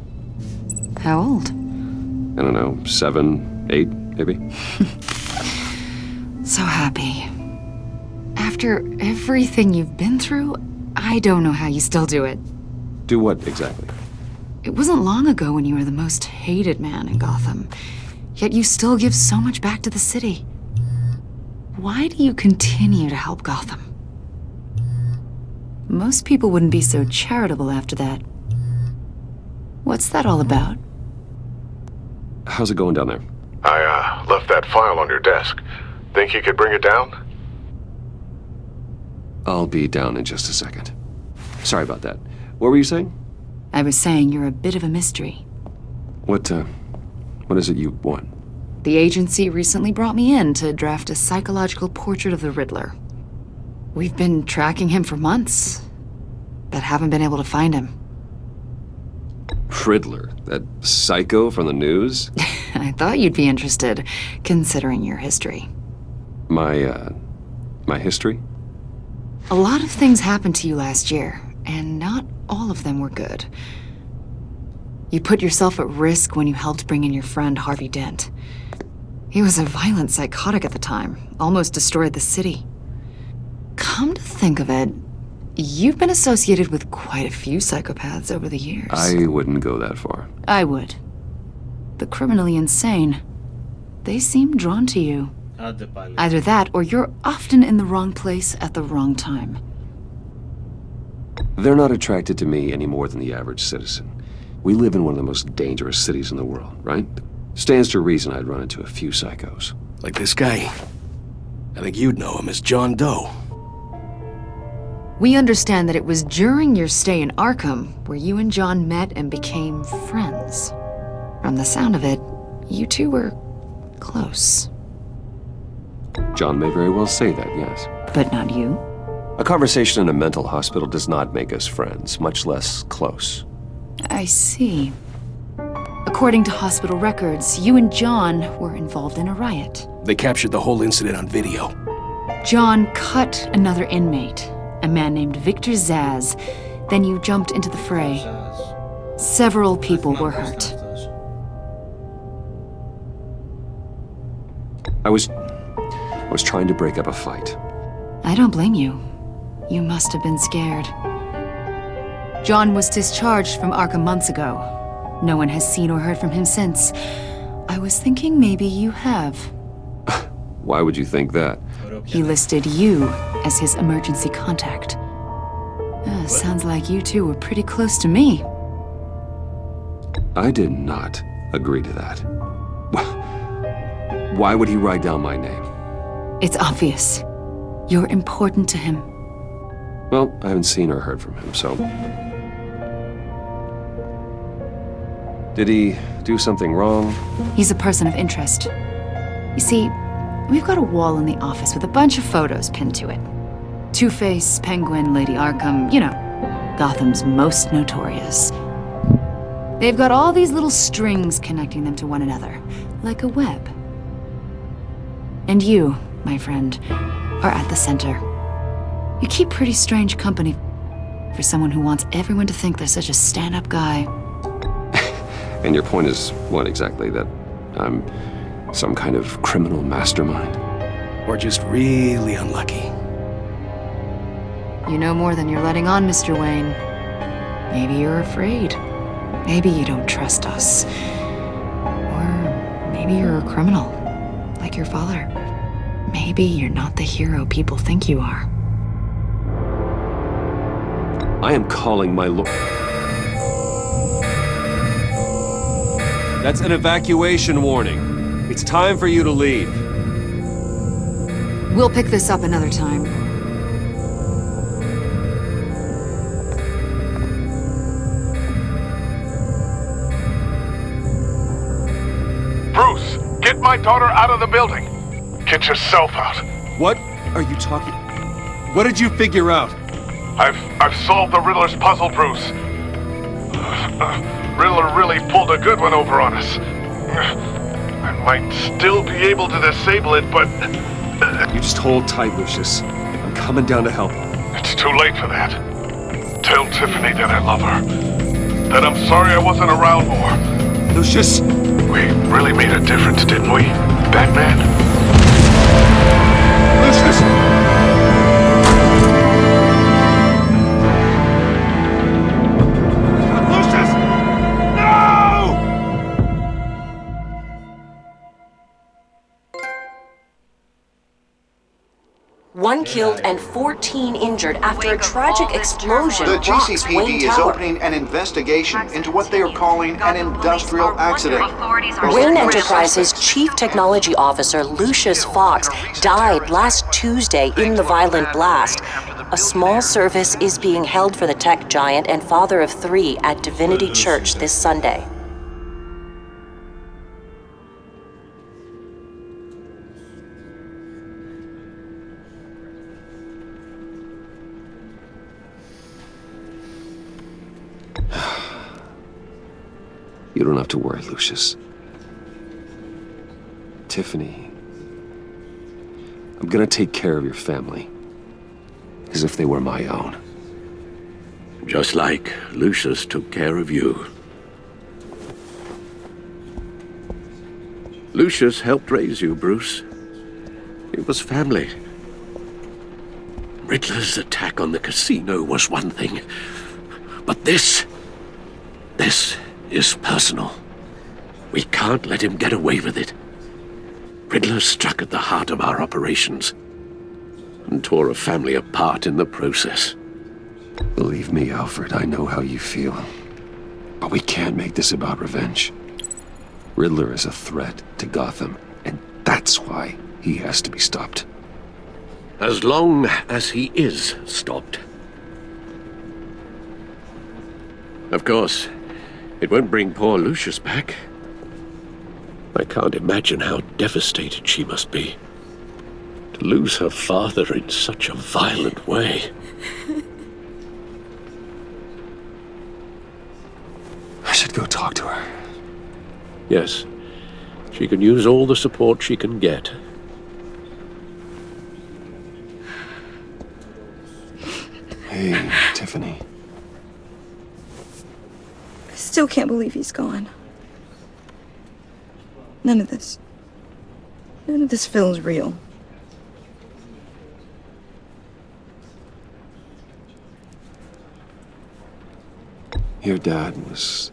How old? I don't know, 7, 8, maybe? So happy. After everything you've been through, I don't know how you still do it. Do what exactly? It wasn't long ago when you were the most hated man in Gotham, yet you still give so much back to the city. Why do you continue to help Gotham? Most people wouldn't be so charitable after that. What's that all about? How's it going down there? I left that file on your desk. Think you could bring it down? I'll be down in just a second. Sorry about that. What were you saying? I was saying you're a bit of a mystery. What is it you want? The agency recently brought me in to draft a psychological portrait of the Riddler. We've been tracking him for months, but haven't been able to find him. Riddler? That psycho from the news? I thought you'd be interested, considering your history. My history? A lot of things happened to you last year, and not all of them were good. You put yourself at risk when you helped bring in your friend Harvey Dent. He was a violent psychotic at the time, almost destroyed the city. Come to think of it, you've been associated with quite a few psychopaths over the years. I wouldn't go that far. I would. The criminally insane. They seem drawn to you. Either that, or you're often in the wrong place at the wrong time. They're not attracted to me any more than the average citizen. We live in one of the most dangerous cities in the world, right? Stands to reason I'd run into a few psychos. Like this guy. I think you'd know him as John Doe. We understand that it was during your stay in Arkham where you and John met and became friends. From the sound of it, you two were close. John may very well say that, yes. But not you? A conversation in a mental hospital does not make us friends, much less close. I see. According to hospital records, you and John were involved in a riot. They captured the whole incident on video. John cut another inmate, a man named Victor Zsasz. Then you jumped into the fray. Several people were hurt. I was trying to break up a fight. I don't blame you. You must have been scared. John was discharged from Arkham months ago. No one has seen or heard from him since. I was thinking maybe you have. Why would you think that? He listed you as his emergency contact. Sounds like you two were pretty close to me. I did not agree to that. Why would he write down my name? It's obvious. You're important to him. Well, I haven't seen or heard from him, so... Did he do something wrong? He's a person of interest. You see, we've got a wall in the office with a bunch of photos pinned to it. Two-Face, Penguin, Lady Arkham, you know, Gotham's most notorious. They've got all these little strings connecting them to one another, like a web. And you, my friend, are at the center. You keep pretty strange company for someone who wants everyone to think they're such a stand-up guy. And your point is what exactly? That I'm some kind of criminal mastermind? Or just really unlucky? You know more than you're letting on, Mr. Wayne. Maybe you're afraid. Maybe you don't trust us. Or maybe you're a criminal, like your father. Maybe you're not the hero people think you are. I am calling my lord. That's an evacuation warning. It's time for you to leave. We'll pick this up another time. Bruce! my daughter out of the building. Get yourself out. What are you talking? What did you figure out? I've solved the Riddler's puzzle, Bruce. Riddler really pulled a good one over on us. I might still be able to disable it, but... You just hold tight, Lucius. I'm coming down to help. It's too late for that. Tell Tiffany that I love her. That I'm sorry I wasn't around more. Lucius! We really made a difference, didn't we, Batman? Lucius! One killed and 14 injured after a tragic explosion The rocks GCPD Wayne is Tower. opening an investigation into what they are calling an industrial accident. Wayne Enterprises Chief Technology Officer Lucius Fox died last Tuesday in the violent blast. A small service is being held for the tech giant and father of 3 at Divinity Church this Sunday. You don't have to worry, Lucius. Tiffany, I'm gonna take care of your family. As if they were my own. Just like Lucius took care of you. Lucius helped raise you, Bruce. It was family. Riddler's attack on the casino was one thing. But this is personal. We can't let him get away with it. Riddler struck at the heart of our operations and tore a family apart in the process. Believe me, Alfred, I know how you feel. But we can't make this about revenge. Riddler is a threat to Gotham, and that's why he has to be stopped. As long as he is stopped. Of course, it won't bring poor Lucius back. I can't imagine how devastated she must be. To lose her father in such a violent way. I should go talk to her. Yes, she can use all the support she can get. Hey, Tiffany. I still can't believe he's gone. None of this feels real. Your dad was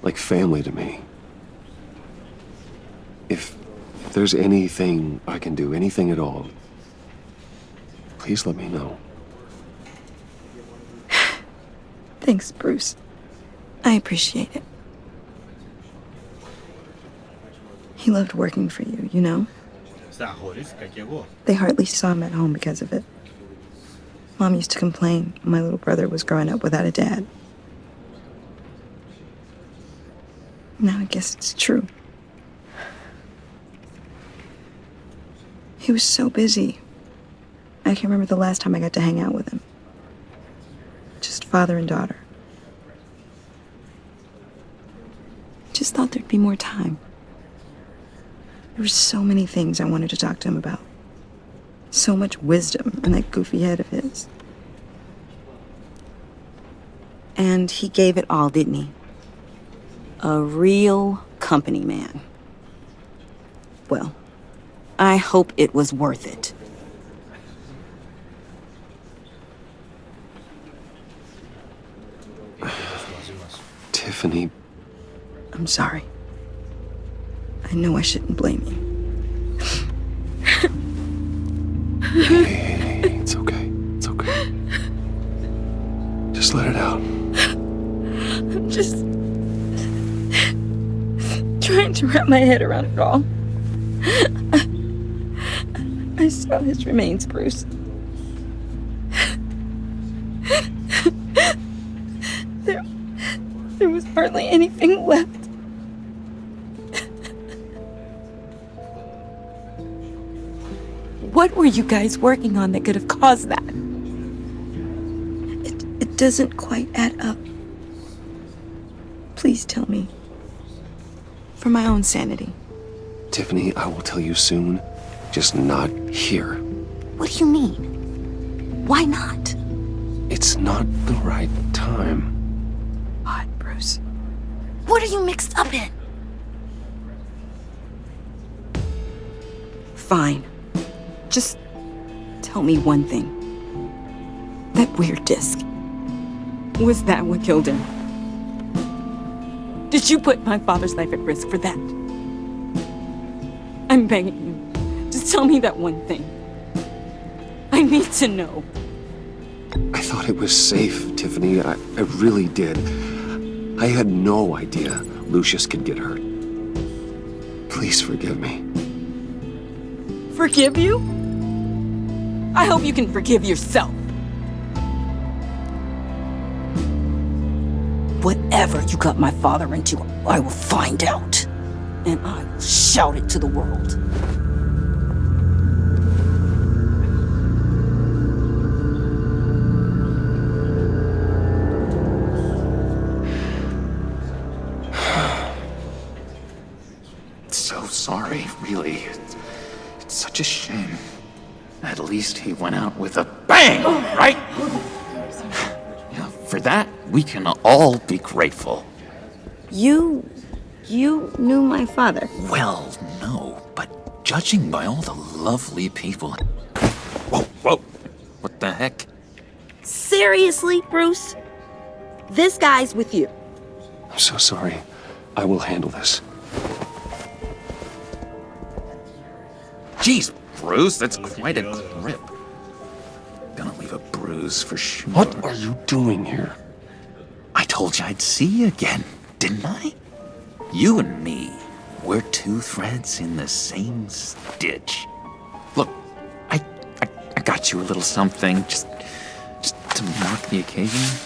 like family to me. If there's anything I can do, anything at all, please let me know. Thanks, Bruce. I appreciate it. He loved working for you, you know? They hardly saw him at home because of it. Mom used to complain my little brother was growing up without a dad. Now I guess it's true. He was so busy. I can't remember the last time I got to hang out with him. Just father and daughter. Just thought there'd be more time. There were so many things I wanted to talk to him about. So much wisdom in that goofy head of his. And he gave it all, didn't he? A real company man. Well, I hope it was worth it. Tiffany. I'm sorry. I know I shouldn't blame you. Hey, it's okay. It's okay. Just let it out. I'm just trying to wrap my head around it all. I saw his remains, Bruce. There was hardly anything left. What were you guys working on that could have caused that? It doesn't quite add up. Please tell me. For my own sanity. Tiffany, I will tell you soon. Just not here. What do you mean? Why not? It's not the right time. What, Bruce? What are you mixed up in? Fine. Just tell me one thing. That weird disc. Was that what killed him? Did you put my father's life at risk for that? I'm begging you. Just tell me that one thing. I need to know. I thought it was safe, Tiffany. I really did. I had no idea Lucius could get hurt. Please forgive me. Forgive you? I hope you can forgive yourself. Whatever you got my father into, I will find out. And I will shout it to the world. So sorry, really. It's such a shame. At least he went out with a bang, right? Yeah, for that, we can all be grateful. You knew my father. Well, no, but judging by all the lovely people... Whoa, whoa, what the heck? Seriously, Bruce? This guy's with you. I'm so sorry. I will handle this. Jeez, Bruce, that's quite a grip. Gonna leave a bruise for sure. What are you doing here? I told you I'd see you again, didn't I? You and me, we're two threads in the same stitch. Look, I got you a little something, just to mark the occasion.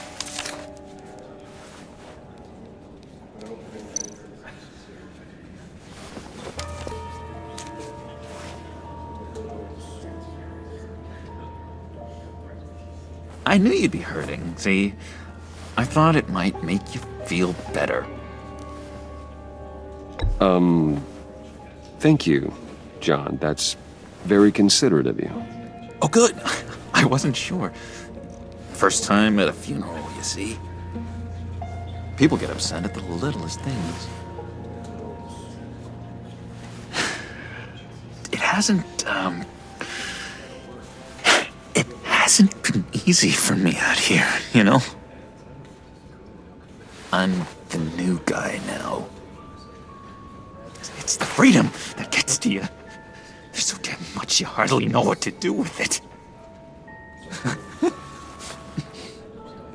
I knew you'd be hurting, see? I thought it might make you feel better. Thank you, John. That's very considerate of you. Oh, good. I wasn't sure. First time at a funeral, you see. People get upset at the littlest things. It hasn't been easy for me out here, you know? I'm the new guy now. It's the freedom that gets to you. There's so damn much you hardly know what to do with it.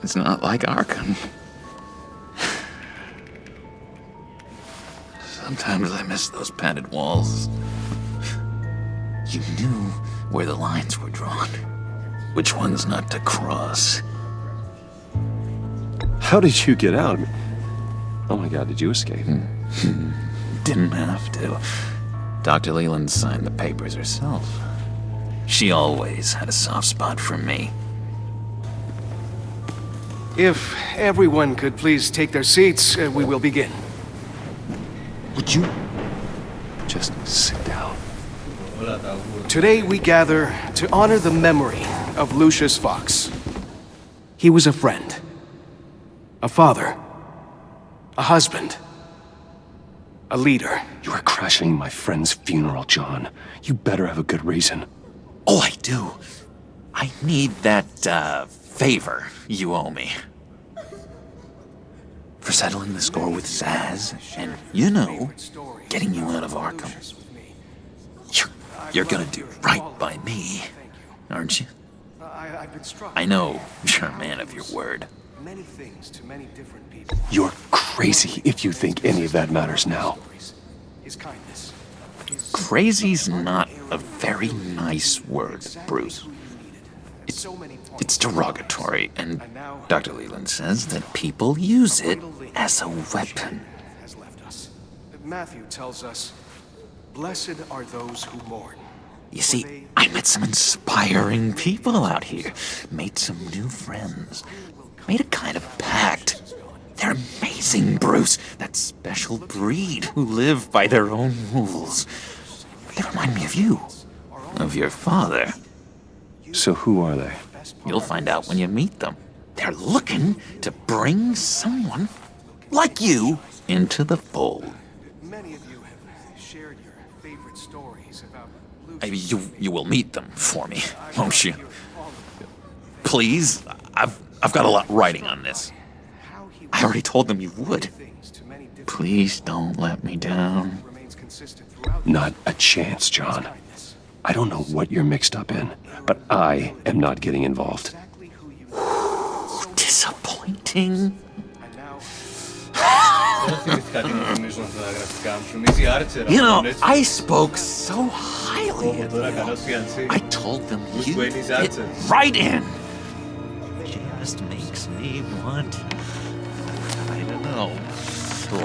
It's not like Arkham. Sometimes I miss those padded walls. You knew where the lines were drawn. Which ones not to cross. How did you get out? Oh my god, did you escape? Didn't have to. Dr. Leland signed the papers herself. She always had a soft spot for me. If everyone could please take their seats, we will begin. Would you just sit down? Today we gather to honor the memory of Lucius Fox. He was a friend, a father, a husband, a leader. You are crashing my friend's funeral, John. You better have a good reason. Oh, I do. I need that, favor you owe me. For settling the score with Zsasz, and, you know, getting you out of Arkham. You're gonna do right by me, aren't you? I know you're a man of your word. Many things to many different people. You're crazy if you think any of that matters now. His kindness. Crazy's not a very nice word, Bruce. It's derogatory, and Dr. Leland says that people use it as a weapon. Matthew tells us, "Blessed are those who mourn, You see, I met some inspiring people out here. Made some new friends. Made a kind of pact. They're amazing, Bruce. That special breed who live by their own rules. They remind me of you. Of your father. So who are they? You'll find out when you meet them. They're looking to bring someone like you into the fold. Many of you have shared your favorite stories about You will meet them for me, won't you? Please, I've got a lot riding on this. I already told them you would. Please don't let me down. Not a chance, John. I don't know what you're mixed up in, but I am not getting involved. Disappointing. You know, I spoke so highly of you. I told them you fit right in. Just makes me want, I don't know,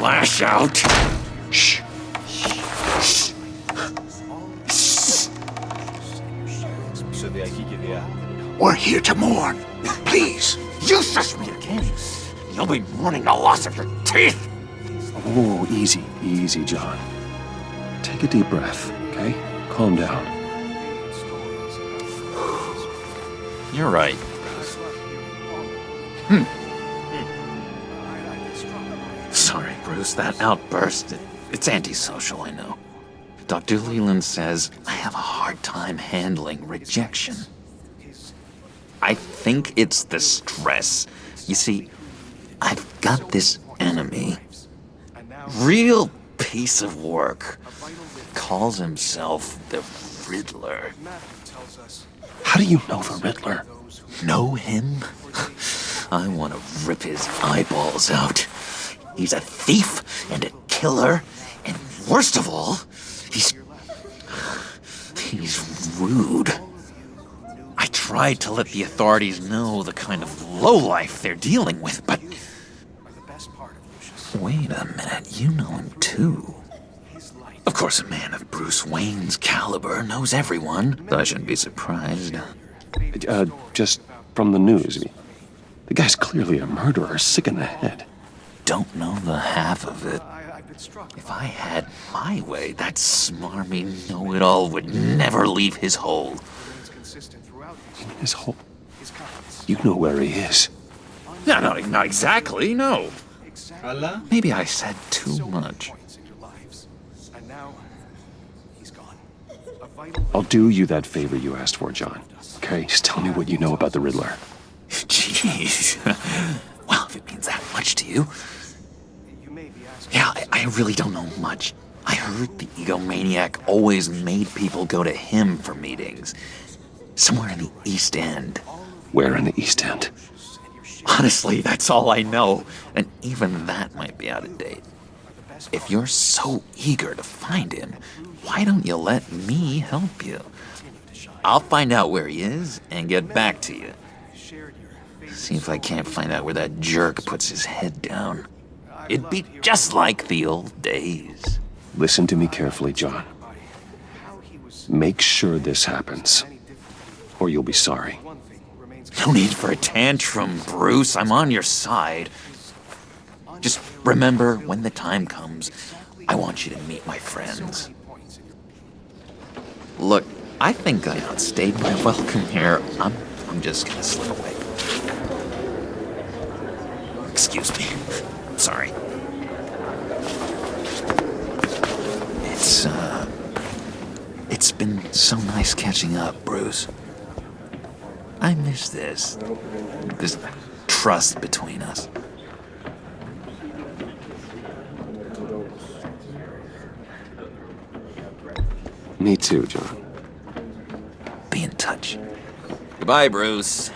lash out. Shh. Shh. We're here to mourn. Please. You shush me again. You'll be mourning the loss of your teeth. Oh, easy, easy, John. Take a deep breath, okay? Calm down. You're right. Sorry, Bruce, that outburst, it's antisocial, I know. Dr. Leland says I have a hard time handling rejection. I think it's the stress. You see, I've got this enemy. Real piece of work. Calls himself the Riddler. How do you know the Riddler? Know him? I want to rip his eyeballs out. He's a thief and a killer, and worst of all, he's rude. I tried to let the authorities know the kind of lowlife they're dealing with, but... Wait a minute, you know him too. Of course, a man of Bruce Wayne's caliber knows everyone, so I shouldn't be surprised. Just from the news. I mean, the guy's clearly a murderer, sick in the head. Don't know the half of it. If I had my way, that smarmy know-it-all would never leave his hole. His hole? You know where he is. No, not exactly, no. Maybe I said too much. I'll do you that favor you asked for, John. Okay? Just tell me what you know about the Riddler. Jeez. Well, if it means that much to you. Yeah, I really don't know much. I heard the egomaniac always made people go to him for meetings. Somewhere in the East End. Where in the East End? Honestly, that's all I know. And even that might be out of date. If you're so eager to find him, why don't you let me help you? I'll find out where he is and get back to you. See if I can't find out where that jerk puts his head down. It'd be just like the old days. Listen to me carefully, John. Make sure this happens, or you'll be sorry. No need for a tantrum, Bruce. I'm on your side. Just remember, when the time comes, I want you to meet my friends. Look, I think I outstayed my welcome here. I'm just gonna slip away. Excuse me. Sorry. It's been so nice catching up, Bruce. I miss this trust between us. Me too, John. Be in touch. Goodbye, Bruce.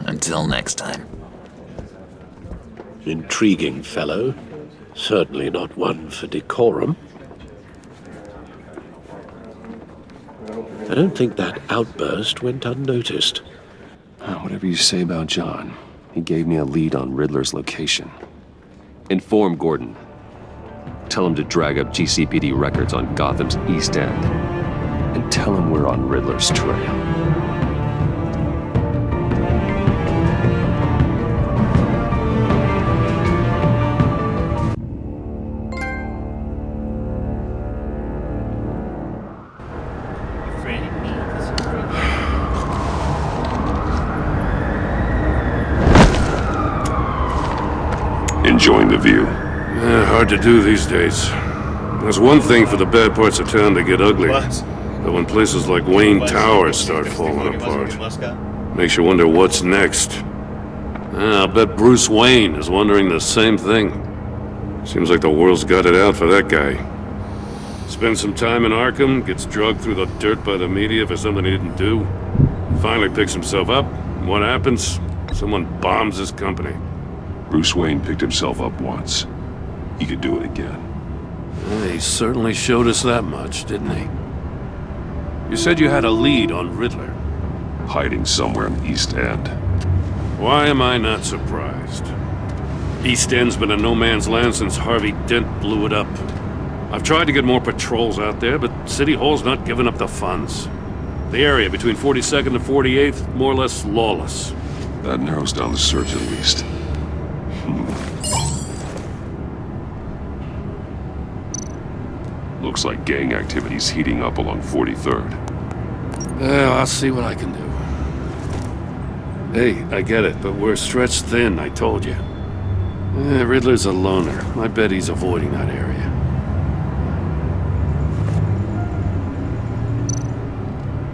Until next time. Intriguing fellow. Certainly not one for decorum. I don't think that outburst went unnoticed. Whatever you say about John, he gave me a lead on Riddler's location. Inform Gordon. Tell him to drag up GCPD records on Gotham's East End. and tell him we're on Riddler's trail. Enjoying the view. Hard to do these days. There's one thing for the bad parts of town to get ugly. But when places like Wayne Tower start falling apart, makes you wonder what's next. I'll bet Bruce Wayne is wondering the same thing. Seems like the world's got it out for that guy. Spends some time in Arkham, gets drugged through the dirt by the media for something he didn't do. Finally picks himself up. What happens? Someone bombs his company. Bruce Wayne picked himself up once. He could do it again. Well, he certainly showed us that much, didn't he? You said you had a lead on Riddler. Hiding somewhere in the East End. Why am I not surprised? East End's been a no-man's land since Harvey Dent blew it up. I've tried to get more patrols out there, but City Hall's not giving up the funds. The area between 42nd and 48th, more or less lawless. That narrows down the search at least. Looks like gang activity's heating up along 43rd. Well, I'll see what I can do. Hey, I get it, but we're stretched thin, I told you. Riddler's a loner. I bet he's avoiding that area.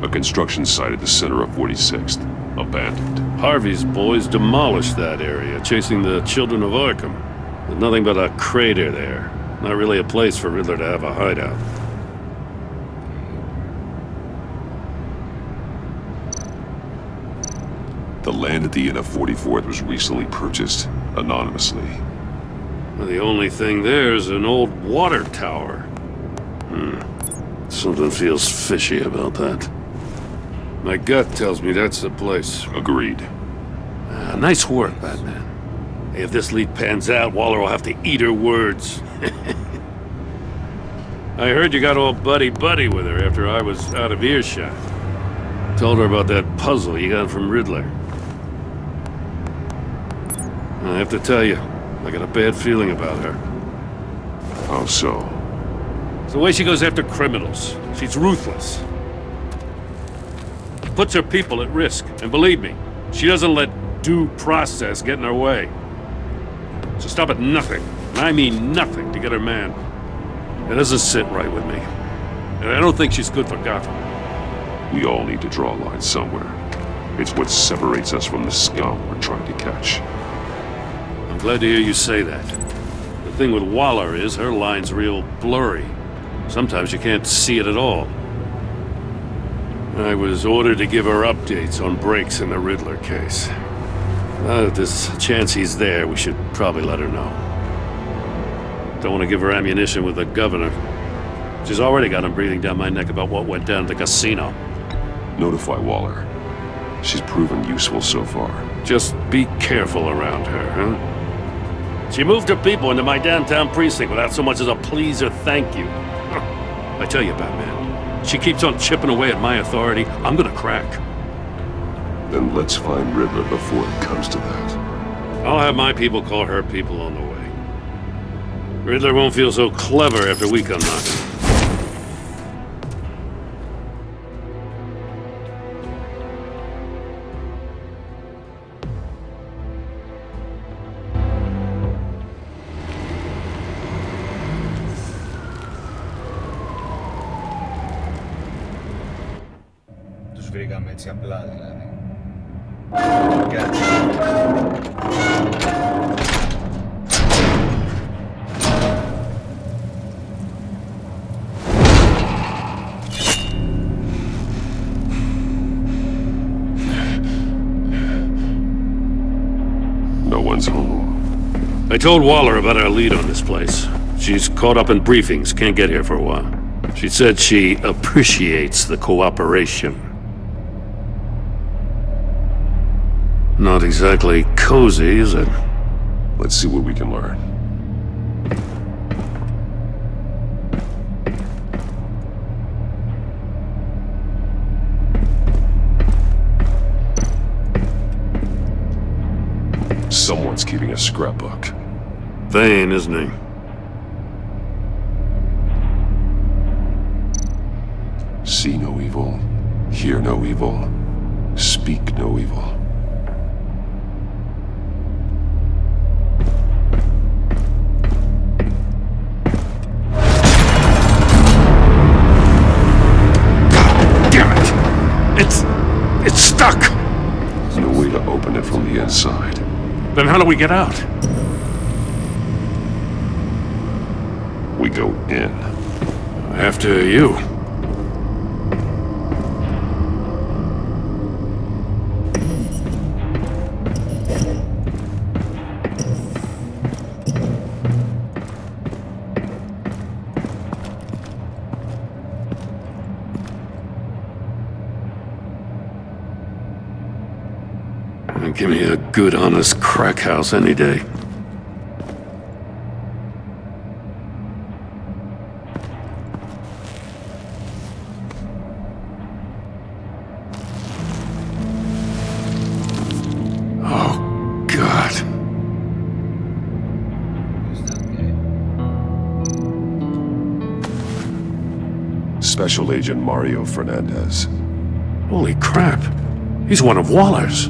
A construction site at the center of 46th. Abandoned. Harvey's boys demolished that area, chasing the children of Arkham. There's nothing but a crater there. Not really a place for Riddler to have a hideout. The land at the end of 44th was recently purchased, anonymously. Well, the only thing there is an old water tower. Something feels fishy about that. My gut tells me that's the place. Agreed. Nice work, Batman. Hey, if this lead pans out, Waller will have to eat her words. I heard you got all buddy-buddy with her after I was out of earshot. Told her about that puzzle you got from Riddler. I have to tell you, I got a bad feeling about her. How so? It's the way she goes after criminals. She's ruthless. Puts her people at risk, and believe me, she doesn't let due process get in her way. So stop at nothing, and I mean nothing, to get her man. It doesn't sit right with me. And I don't think she's good for Gotham. We all need to draw a line somewhere. It's what separates us from the scum we're trying to catch. I'm glad to hear you say that. The thing with Waller is her line's real blurry. Sometimes you can't see it at all. I was ordered to give her updates on breaks in the Riddler case. If there's a chance he's there, we should probably let her know. Don't want to give her ammunition with the governor. She's already got him breathing down my neck about what went down at the casino. Notify Waller. She's proven useful so far. Just be careful around her, huh? She moved her people into my downtown precinct without so much as a please or thank you. I tell you, Batman, she keeps on chipping away at my authority. I'm gonna crack. Then let's find Riddler before it comes to that. I'll have my people call her people on the way. Riddler won't feel so clever after we come knocking. Τους βρήκαμε έτσι απλά δηλαδή. No one's home. I told Waller about our lead on this place. She's caught up in briefings, can't get here for a while. She said she appreciates the cooperation. Not exactly cozy, is it? Let's see what we can learn. Someone's keeping a scrapbook. Thane, isn't he? See no evil, hear no evil, speak no evil. Damn it! It's stuck! There's no way to open it from the inside. Then how do we get out? We go in. After you. Give me a good, honest crack house any day. Oh, God. Special Agent Mario Fernandez. Holy crap. He's one of Waller's.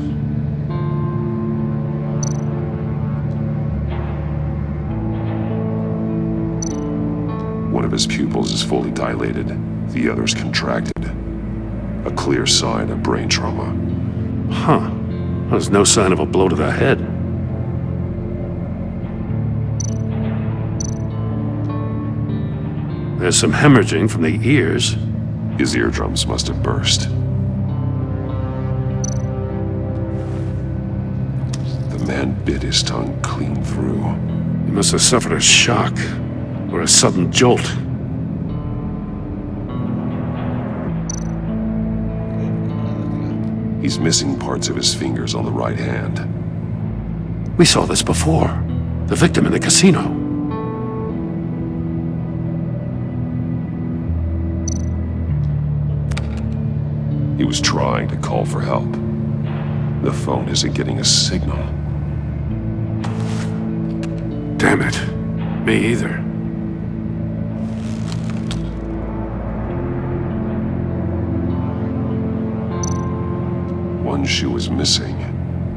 One of his pupils is fully dilated, the other's contracted. A clear sign of brain trauma. Huh. There's no sign of a blow to the head. There's some hemorrhaging from the ears. His eardrums must have burst. The man bit his tongue clean through. He must have suffered a shock. Or a sudden jolt. He's missing parts of his fingers on the right hand. We saw this before. The victim in the casino. He was trying to call for help. The phone isn't getting a signal. Damn it. Me either. One shoe is missing.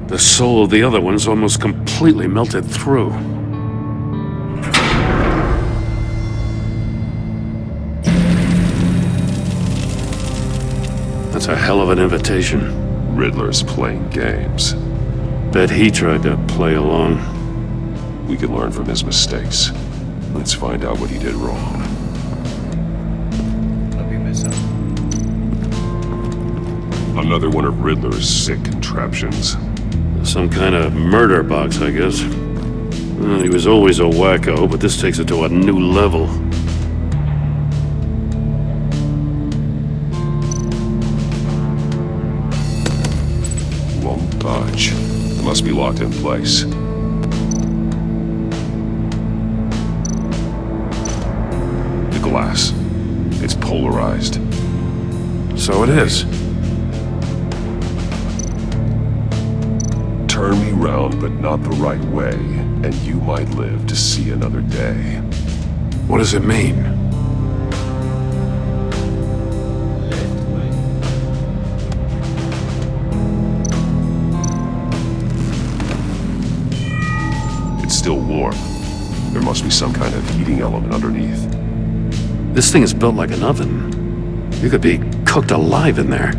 The sole of the other one's almost completely melted through. That's a hell of an invitation. Riddler's playing games. Bet he tried to play along. We can learn from his mistakes. Let's find out what he did wrong. Another one of Riddler's sick contraptions. Some kind of murder box, I guess. Well, he was always a wacko, but this takes it to a new level. Won't budge. It must be locked in place. The glass. It's polarized. So it is. Turn me round, but not the right way, and you might live to see another day. What does it mean? It's still warm. There must be some kind of heating element underneath. This thing is built like an oven. You could be cooked alive in there.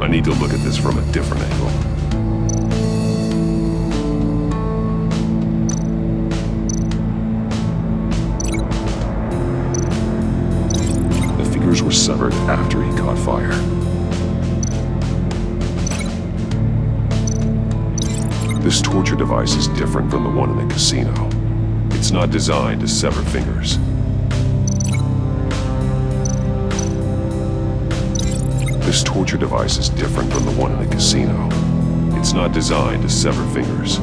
I need to look at this from a different angle. The fingers were severed after he caught fire. This torture device is different from the one in the casino. It's not designed to sever fingers. This torture device is different from the one in the casino. It's not designed to sever fingers.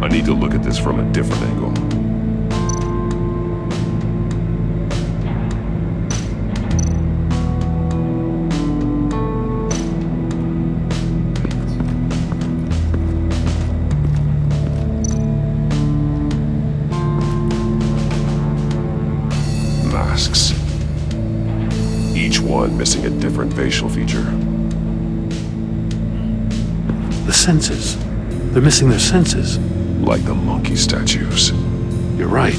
I need to look at this from a different angle. Masks. Each one missing a different facial feature. The senses. They're missing their senses. Like the monkey statues. You're right.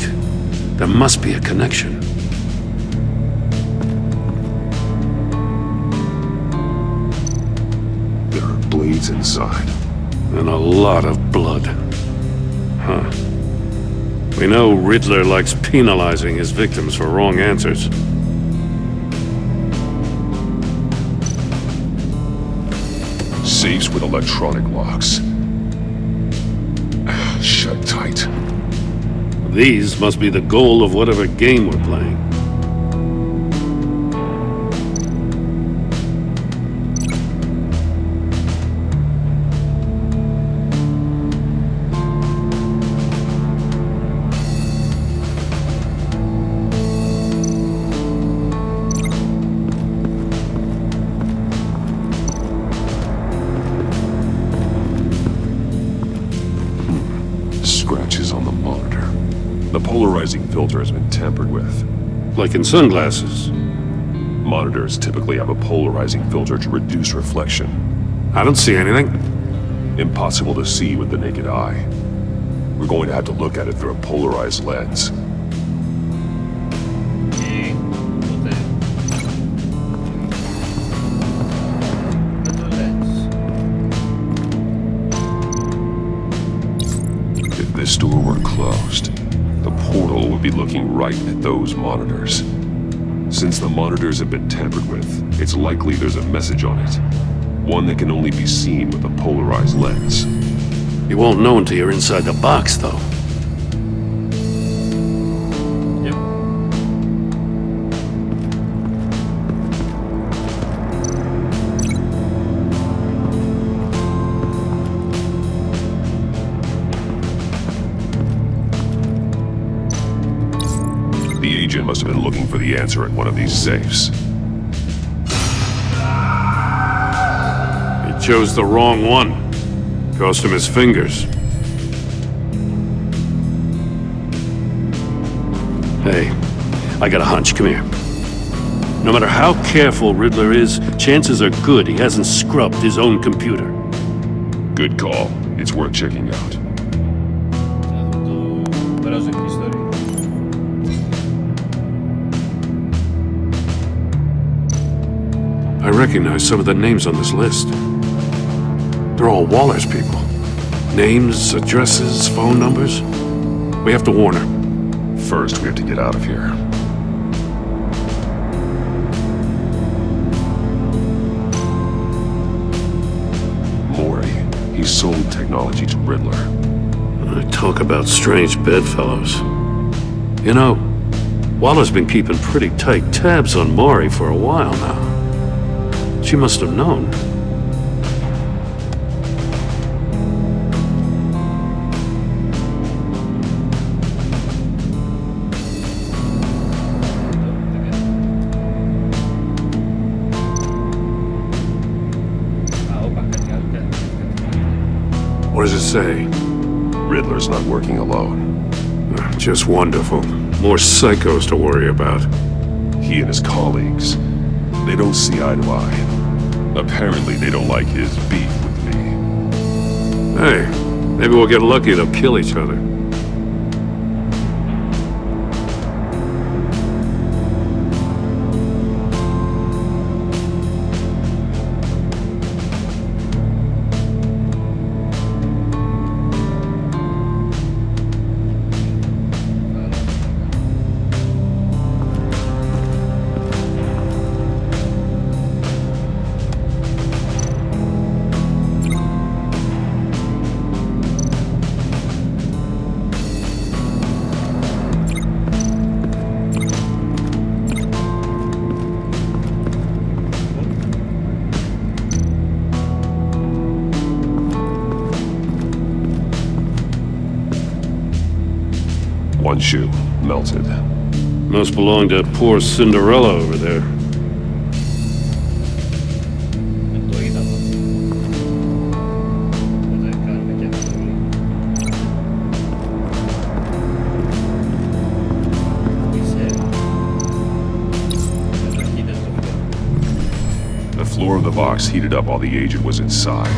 There must be a connection. There are blades inside. And a lot of blood. Huh. We know Riddler likes penalizing his victims for wrong answers. Safes with electronic locks. Shut tight. These must be the goal of whatever game we're playing. Scratches on the monitor. The polarizing filter has been tampered with. Like in sunglasses. Monitors typically have a polarizing filter to reduce reflection. I don't see anything. Impossible to see with the naked eye. We're going to have to look at it through a polarized lens. If this door were closed, the portal would be looking right at those monitors. Since the monitors have been tampered with, it's likely there's a message on it. One that can only be seen with a polarized lens. You won't know until you're inside the box, though. The agent must have been looking for the answer at one of these safes. He chose the wrong one. Cost him his fingers. Hey, I got a hunch. Come here. No matter how careful Riddler is, chances are good he hasn't scrubbed his own computer. Good call. It's worth checking out. I recognize some of the names on this list. They're all Waller's people. Names, addresses, phone numbers. We have to warn her. First, we have to get out of here. Mori. He sold technology to Riddler. Talk about strange bedfellows. You know, Waller's been keeping pretty tight tabs on Mori for a while now. She must have known. What does it say? Riddler's not working alone. Just wonderful. More psychos to worry about. He and his colleagues, they don't see eye to eye. Apparently, they don't like his beef with me. Hey, maybe we'll get lucky they'll kill each other. One shoe, melted. Must belong to poor Cinderella over there. Το είδα αυτό. Οπότε κάνουμε και αυτό. The floor of the box heated up while the agent was inside.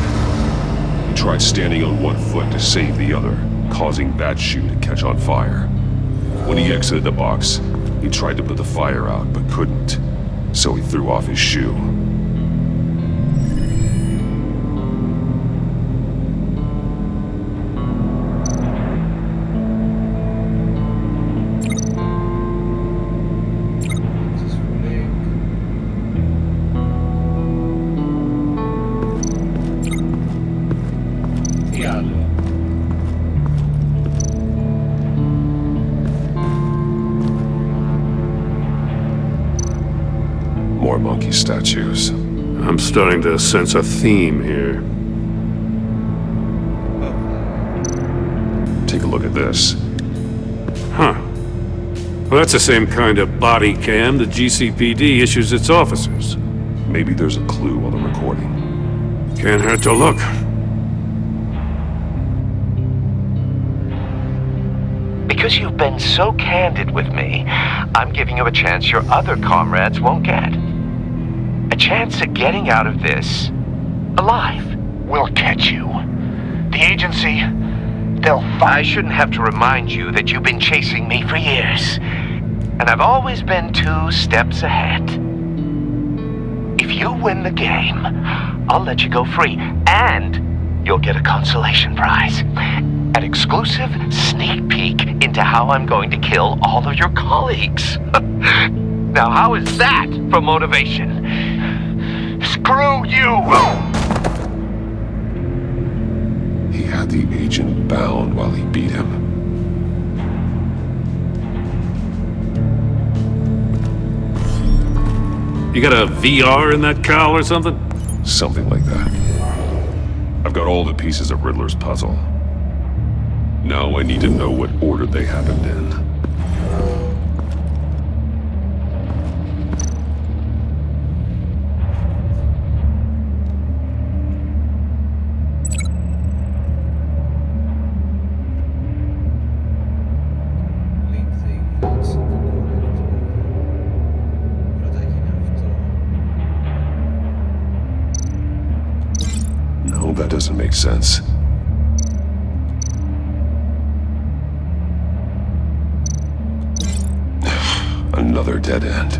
He tried standing on one foot to save the other, causing that shoe to catch on fire. When he exited the box, he tried to put the fire out, but couldn't, so he threw off his shoe. Τι άλλο. More monkey statues. I'm starting to sense a theme here. Take a look at this. Huh. Well, that's the same kind of body cam the GCPD issues its officers. Maybe there's a clue on the recording. Can't hurt to look. Because you've been so candid with me, I'm giving you a chance your other comrades won't get. A chance at getting out of this alive. We'll catch you. The agency, they'll I shouldn't have to remind you that you've been chasing me for years. And I've always been 2 steps ahead. If you win the game, I'll let you go free. And you'll get a consolation prize. An exclusive sneak peek into how I'm going to kill all of your colleagues. Now, how is that for motivation? Screw you! He had the agent bound while he beat him. You got a VR in that cowl or something? Something like that. I've got all the pieces of Riddler's puzzle. Now I need to know what order they happened in. No, that doesn't make sense. Another dead end.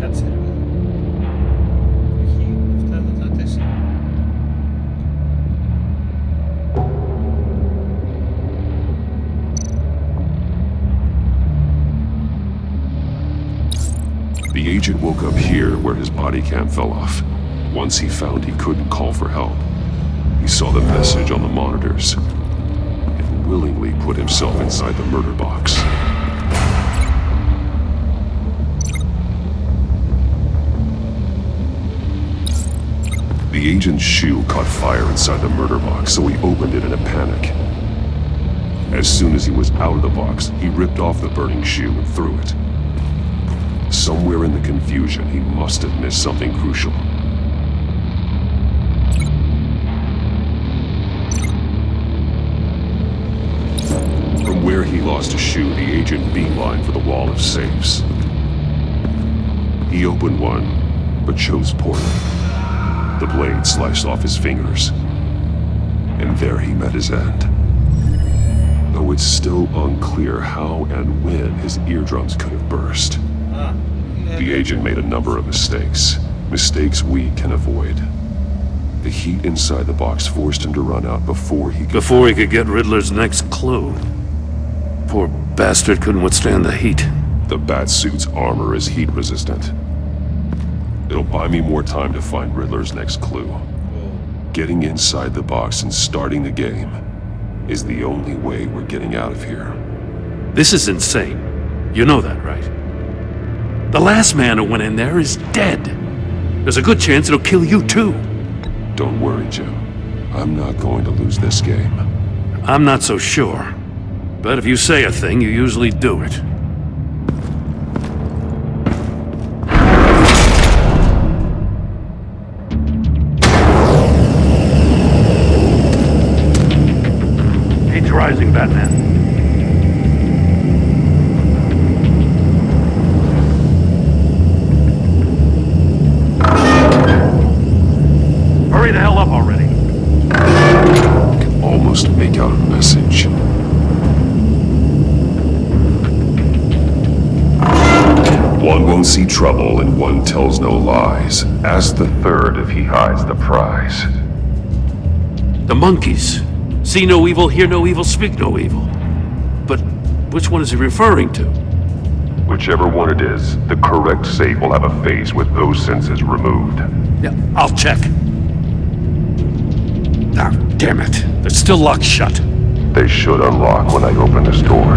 Κάτσε ρε παιδί. Όχι, αυτά εδώ τα 4. The agent woke up here where his body cam fell off. Once he found he couldn't call for help, he saw the message on the monitors and willingly put himself inside the murder box. The agent's shoe caught fire inside the murder box, so he opened it in a panic. As soon as he was out of the box, he ripped off the burning shoe and threw it. Somewhere in the confusion, he must have missed something crucial. From where he lost a shoe, the agent beelined for the wall of safes. He opened one, but chose poorly. The blade sliced off his fingers, and there he met his end. Though it's still unclear how and when his eardrums could have burst. The agent made a number of mistakes. Mistakes we can avoid. The heat inside the box forced him to run out before he could get Riddler's next clue. Poor bastard couldn't withstand the heat. The Batsuit's armor is heat resistant. It'll buy me more time to find Riddler's next clue. Getting inside the box and starting the game is the only way we're getting out of here. This is insane. You know that, right? The last man who went in there is dead. there's a good chance it'll kill you too. Don't worry, Jim. I'm not going to lose this game. I'm not so sure. But if you say a thing, you usually do it. He's rising, Batman. Hurry the hell up already. I can almost make out a message. One won't see trouble and one tells no lies. Ask the third if he hides the prize. The monkeys. See no evil, hear no evil, speak no evil. But which one is he referring to? Whichever one it is, the correct safe will have a face with those senses removed. Yeah, I'll check. Ah, damn it. They're still locked shut. They should unlock when I open this door.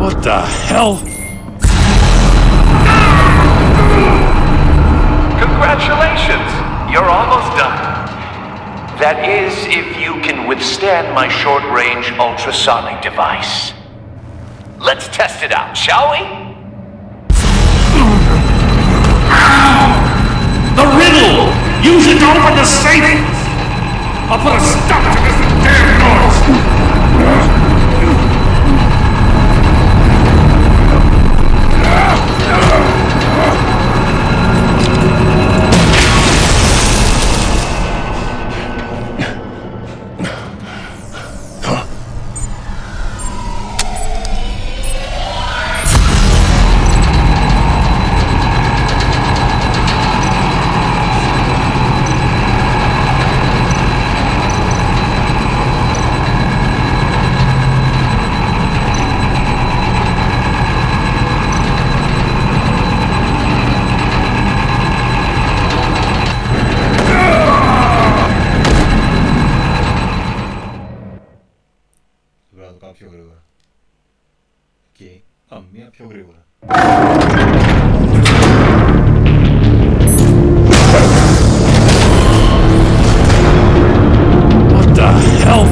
What the hell? Congratulations! You're almost done. That is, if you can withstand my short-range ultrasonic device. Let's test it out, shall we? The riddle! Use it to open the safe! I'll put a stop to this damn noise! πιο γρήγορα. Και μία πιο γρήγορα. What the hell?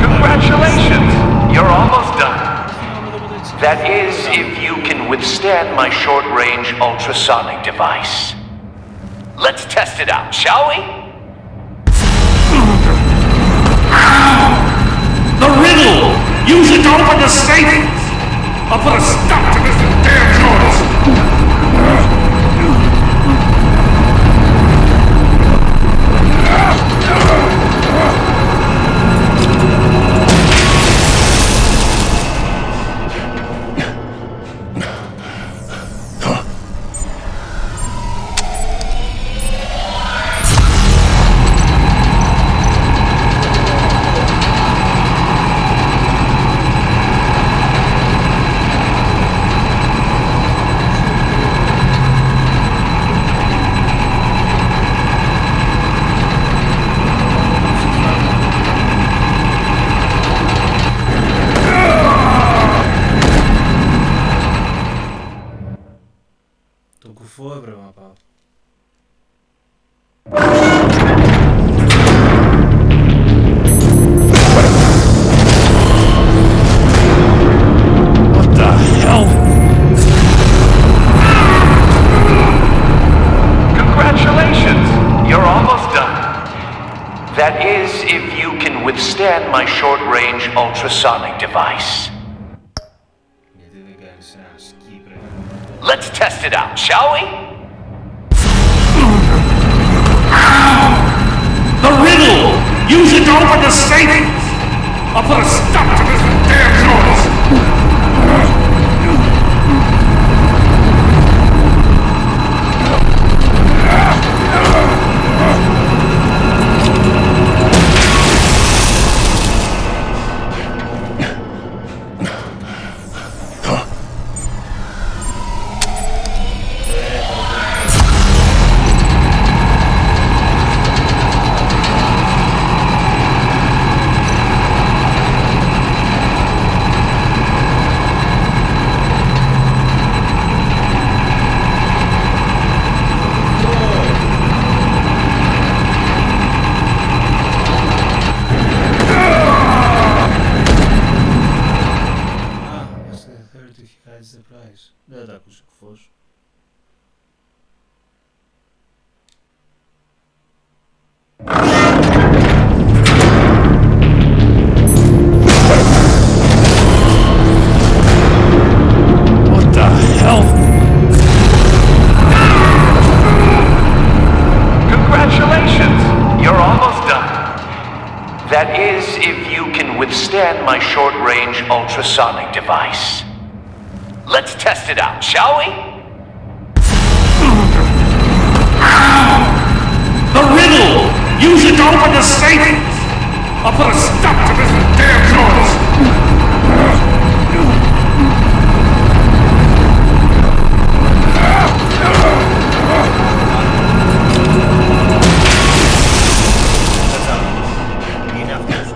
Congratulations! You're almost done. That is, if you can withstand my short-range ultrasonic device. Let's test it out, shall we? The riddle! Use it to open the safe! I'll put a stop to this damn noise! Κουφό έπρεπε να πάω. What the hell? Congratulations! You're almost done. That is, if you can withstand my short-range ultrasonic device. Let's test it out, shall we? The riddle! Use it to open the safe! I'll put a stop to this damn noise! withstand my short-range ultrasonic device. Let's test it out, shall we? The riddle! Use it to open the safe! I'll put a stop to this damn noise! Είναι αυτός.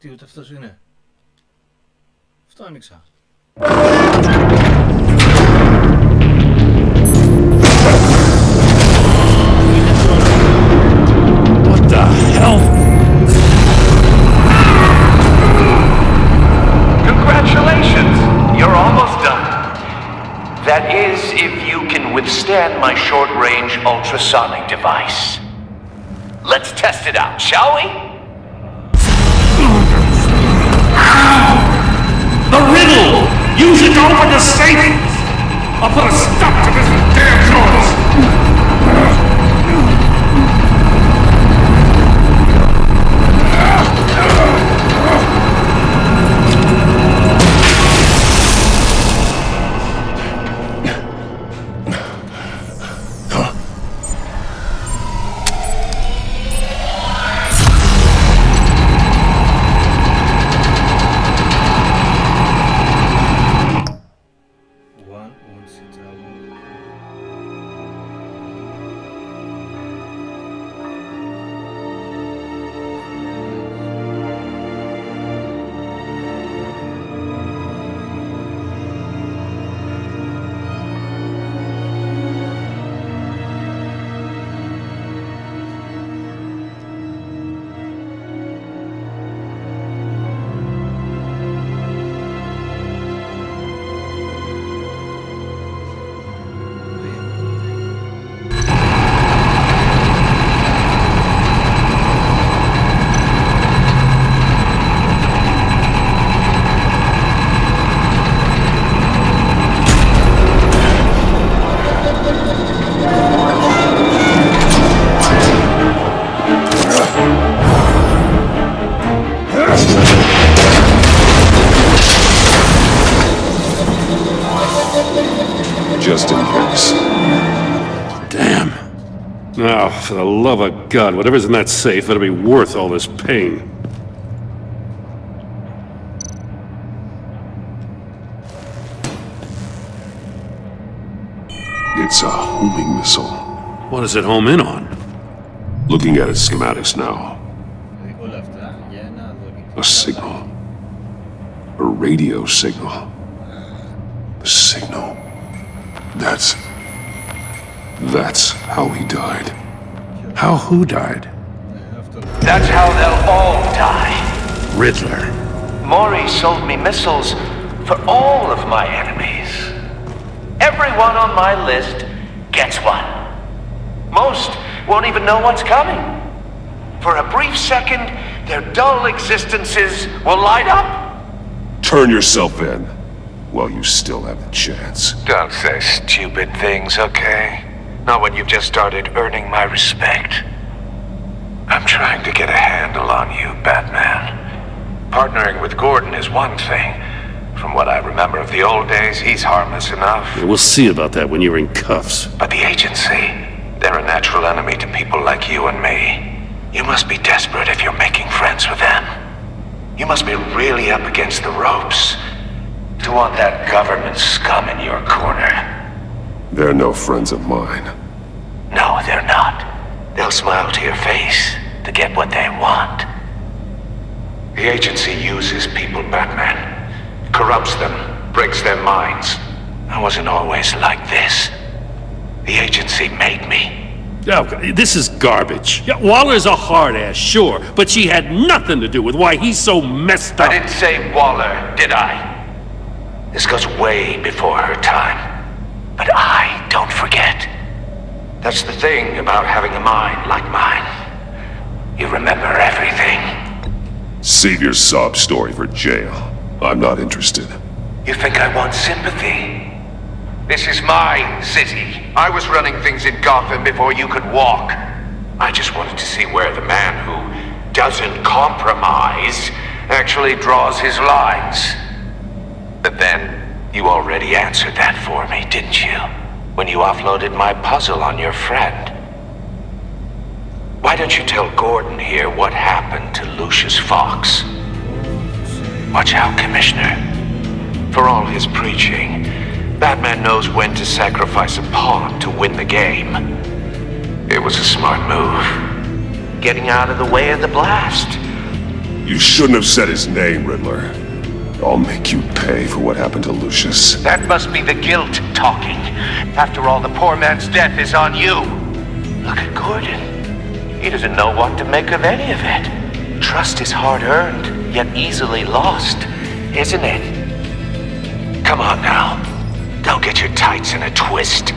Τι ούτε αυτός είναι. Αυτό άνοιξα. What the hell? Congratulations! You're almost done. That is, if you can withstand my short-range ultrasonic device. Let's test it out, shall we? The riddle! Use it to open the safe! I'll put a stop to this damn noise! Just in case. Damn. Now, for the love of God, whatever's in that safe better be worth all this pain. It's a homing missile. What does it home in on? Looking at its schematics now. Όλα αυτά για ένα δωρητή. A signal. A radio signal. A signal. That's how he died. How who died? That's how they'll all die. Riddler. Maury sold me missiles for all of my enemies. Everyone on my list gets one. Most won't even know what's coming. For a brief second, their dull existences will light up. Turn yourself in while you still have the chance. Don't say stupid things, okay? Not when you've just started earning my respect. I'm trying to get a handle on you, Batman. Partnering with Gordon is one thing. From what I remember of the old days, he's harmless enough. We'll see about that when you're in cuffs. But the agency, they're a natural enemy to people like you and me. You must be desperate if you're making friends with them. You must be really up against the ropes to want that government scum in your corner. They're no friends of mine. No, they're not. They'll smile to your face to get what they want. The agency uses people, Batman. Corrupts them, breaks their minds. I wasn't always like this. The agency made me. Oh, this is garbage. Yeah, Waller's a hard-ass, sure, but she had nothing to do with why he's so messed up. I didn't say Waller, did I? This goes way before her time. But I don't forget. That's the thing about having a mind like mine. You remember everything. Save your sob story for jail. I'm not interested. You think I want sympathy? This is my city. I was running things in Gotham before you could walk. I just wanted to see where the man who doesn't compromise actually draws his lines. But then, you already answered that for me, didn't you? When you offloaded my puzzle on your friend. Why don't you tell Gordon here what happened to Lucius Fox? Watch out, Commissioner. For all his preaching, Batman knows when to sacrifice a pawn to win the game. It was a smart move. Getting out of the way of the blast. You shouldn't have said his name, Riddler. I'll make you pay for what happened to Lucius. That must be the guilt talking. After all, the poor man's death is on you. Look at Gordon. He doesn't know what to make of any of it. Trust is hard-earned, yet easily lost, isn't it? Come on now. Don't get your tights in a twist.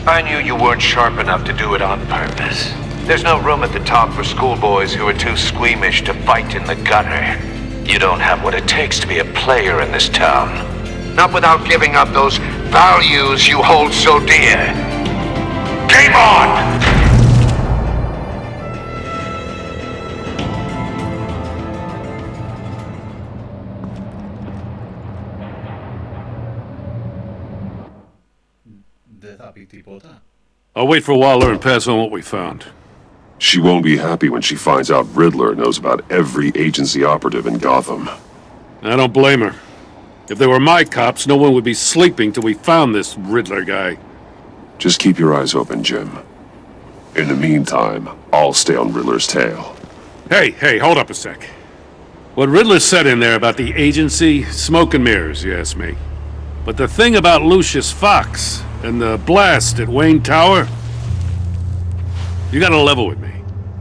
I knew you weren't sharp enough to do it on purpose. There's no room at the top for schoolboys who are too squeamish to fight in the gutter. You don't have what it takes to be a player in this town. Not without giving up those values you hold so dear. Game on! I'll wait for Waller and pass on what we found. She won't be happy when she finds out Riddler knows about every agency operative in Gotham. I don't blame her. If they were my cops, no one would be sleeping till we found this Riddler guy. Just keep your eyes open, Jim. In the meantime, I'll stay on Riddler's tail. Hey, hold up a sec. What Riddler said in there about the agency, smoke and mirrors, you ask me. But the thing about Lucius Fox and the blast at Wayne Tower, you gotta level with me.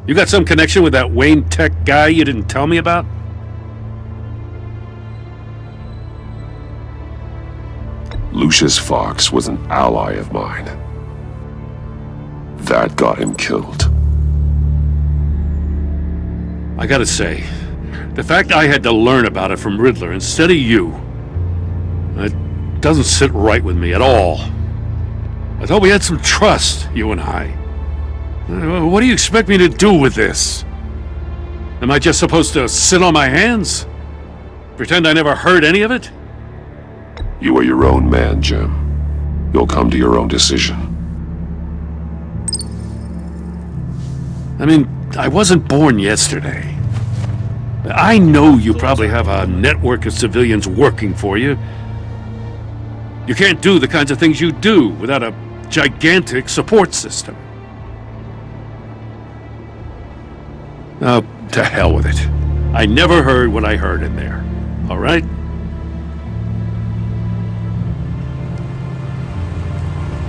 You got some connection with that Wayne Tech guy you didn't tell me about? Lucius Fox was an ally of mine. That got him killed. I gotta say, the fact I had to learn about it from Riddler instead of you, it doesn't sit right with me at all. I thought we had some trust, you and I. What do you expect me to do with this? Am I just supposed to sit on my hands? Pretend I never heard any of it? You are your own man, Jim. You'll come to your own decision. I mean, I wasn't born yesterday. I know you probably have a network of civilians working for you. You can't do the kinds of things you do without a gigantic support system. Oh, to hell with it. I never heard what I heard in there. All right?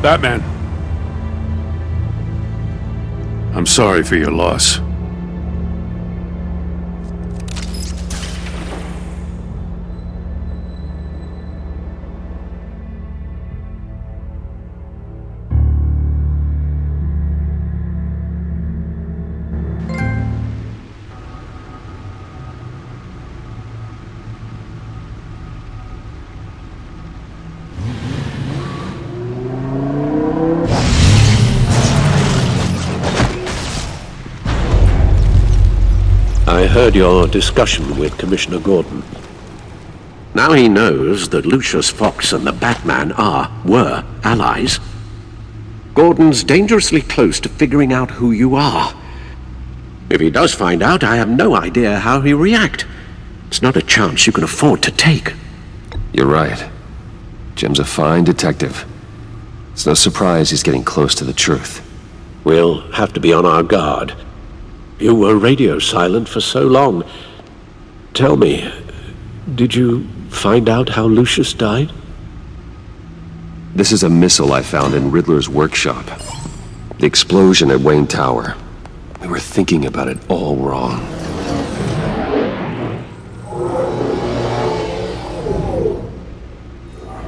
Batman. I'm sorry for your loss. I heard your discussion with Commissioner Gordon. Now he knows that Lucius Fox and the Batman were allies. Gordon's dangerously close to figuring out who you are. If he does find out, I have no idea how he'll react. It's not a chance you can afford to take. You're right. Jim's a fine detective. It's no surprise he's getting close to the truth. We'll have to be on our guard. You were radio silent for so long. Tell me, did you find out how Lucius died? This is a missile I found in Riddler's workshop. The explosion at Wayne Tower. We were thinking about it all wrong.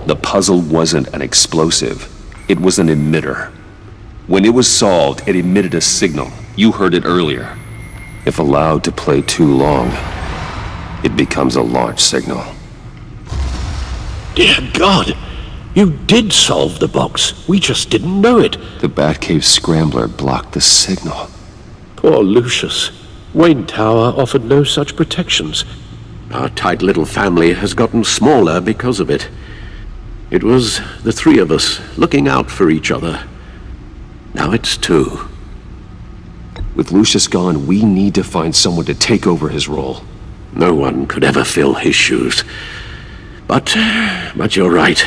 The puzzle wasn't an explosive. It was an emitter. When it was solved, it emitted a signal. You heard it earlier. If allowed to play too long, it becomes a launch signal. Dear God! You did solve the box. We just didn't know it. The Batcave scrambler blocked the signal. Poor Lucius. Wayne Tower offered no such protections. Our tight little family has gotten smaller because of it. It was the three of us looking out for each other. Now it's two. With Lucius gone, we need to find someone to take over his role. No one could ever fill his shoes. But you're right.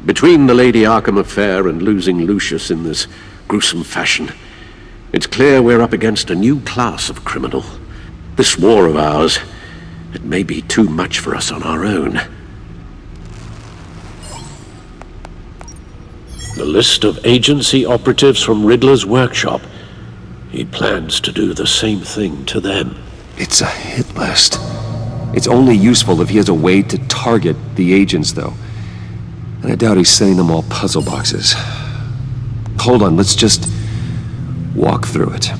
Between the Lady Arkham affair and losing Lucius in this gruesome fashion, it's clear we're up against a new class of criminal. This war of ours, it may be too much for us on our own. The list of agency operatives from Riddler's workshop. He plans to do the same thing to them. It's a hit list. It's only useful if he has a way to target the agents, though. And I doubt he's sending them all puzzle boxes. Hold on, let's just walk through it.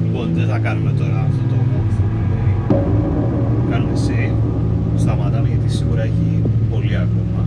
Λοιπόν, δεν θα κάνουμε τώρα αυτό το walkthrough. Κάνουμε save. Σταματάμε γιατί σίγουρα έχει πολύ ακόμα.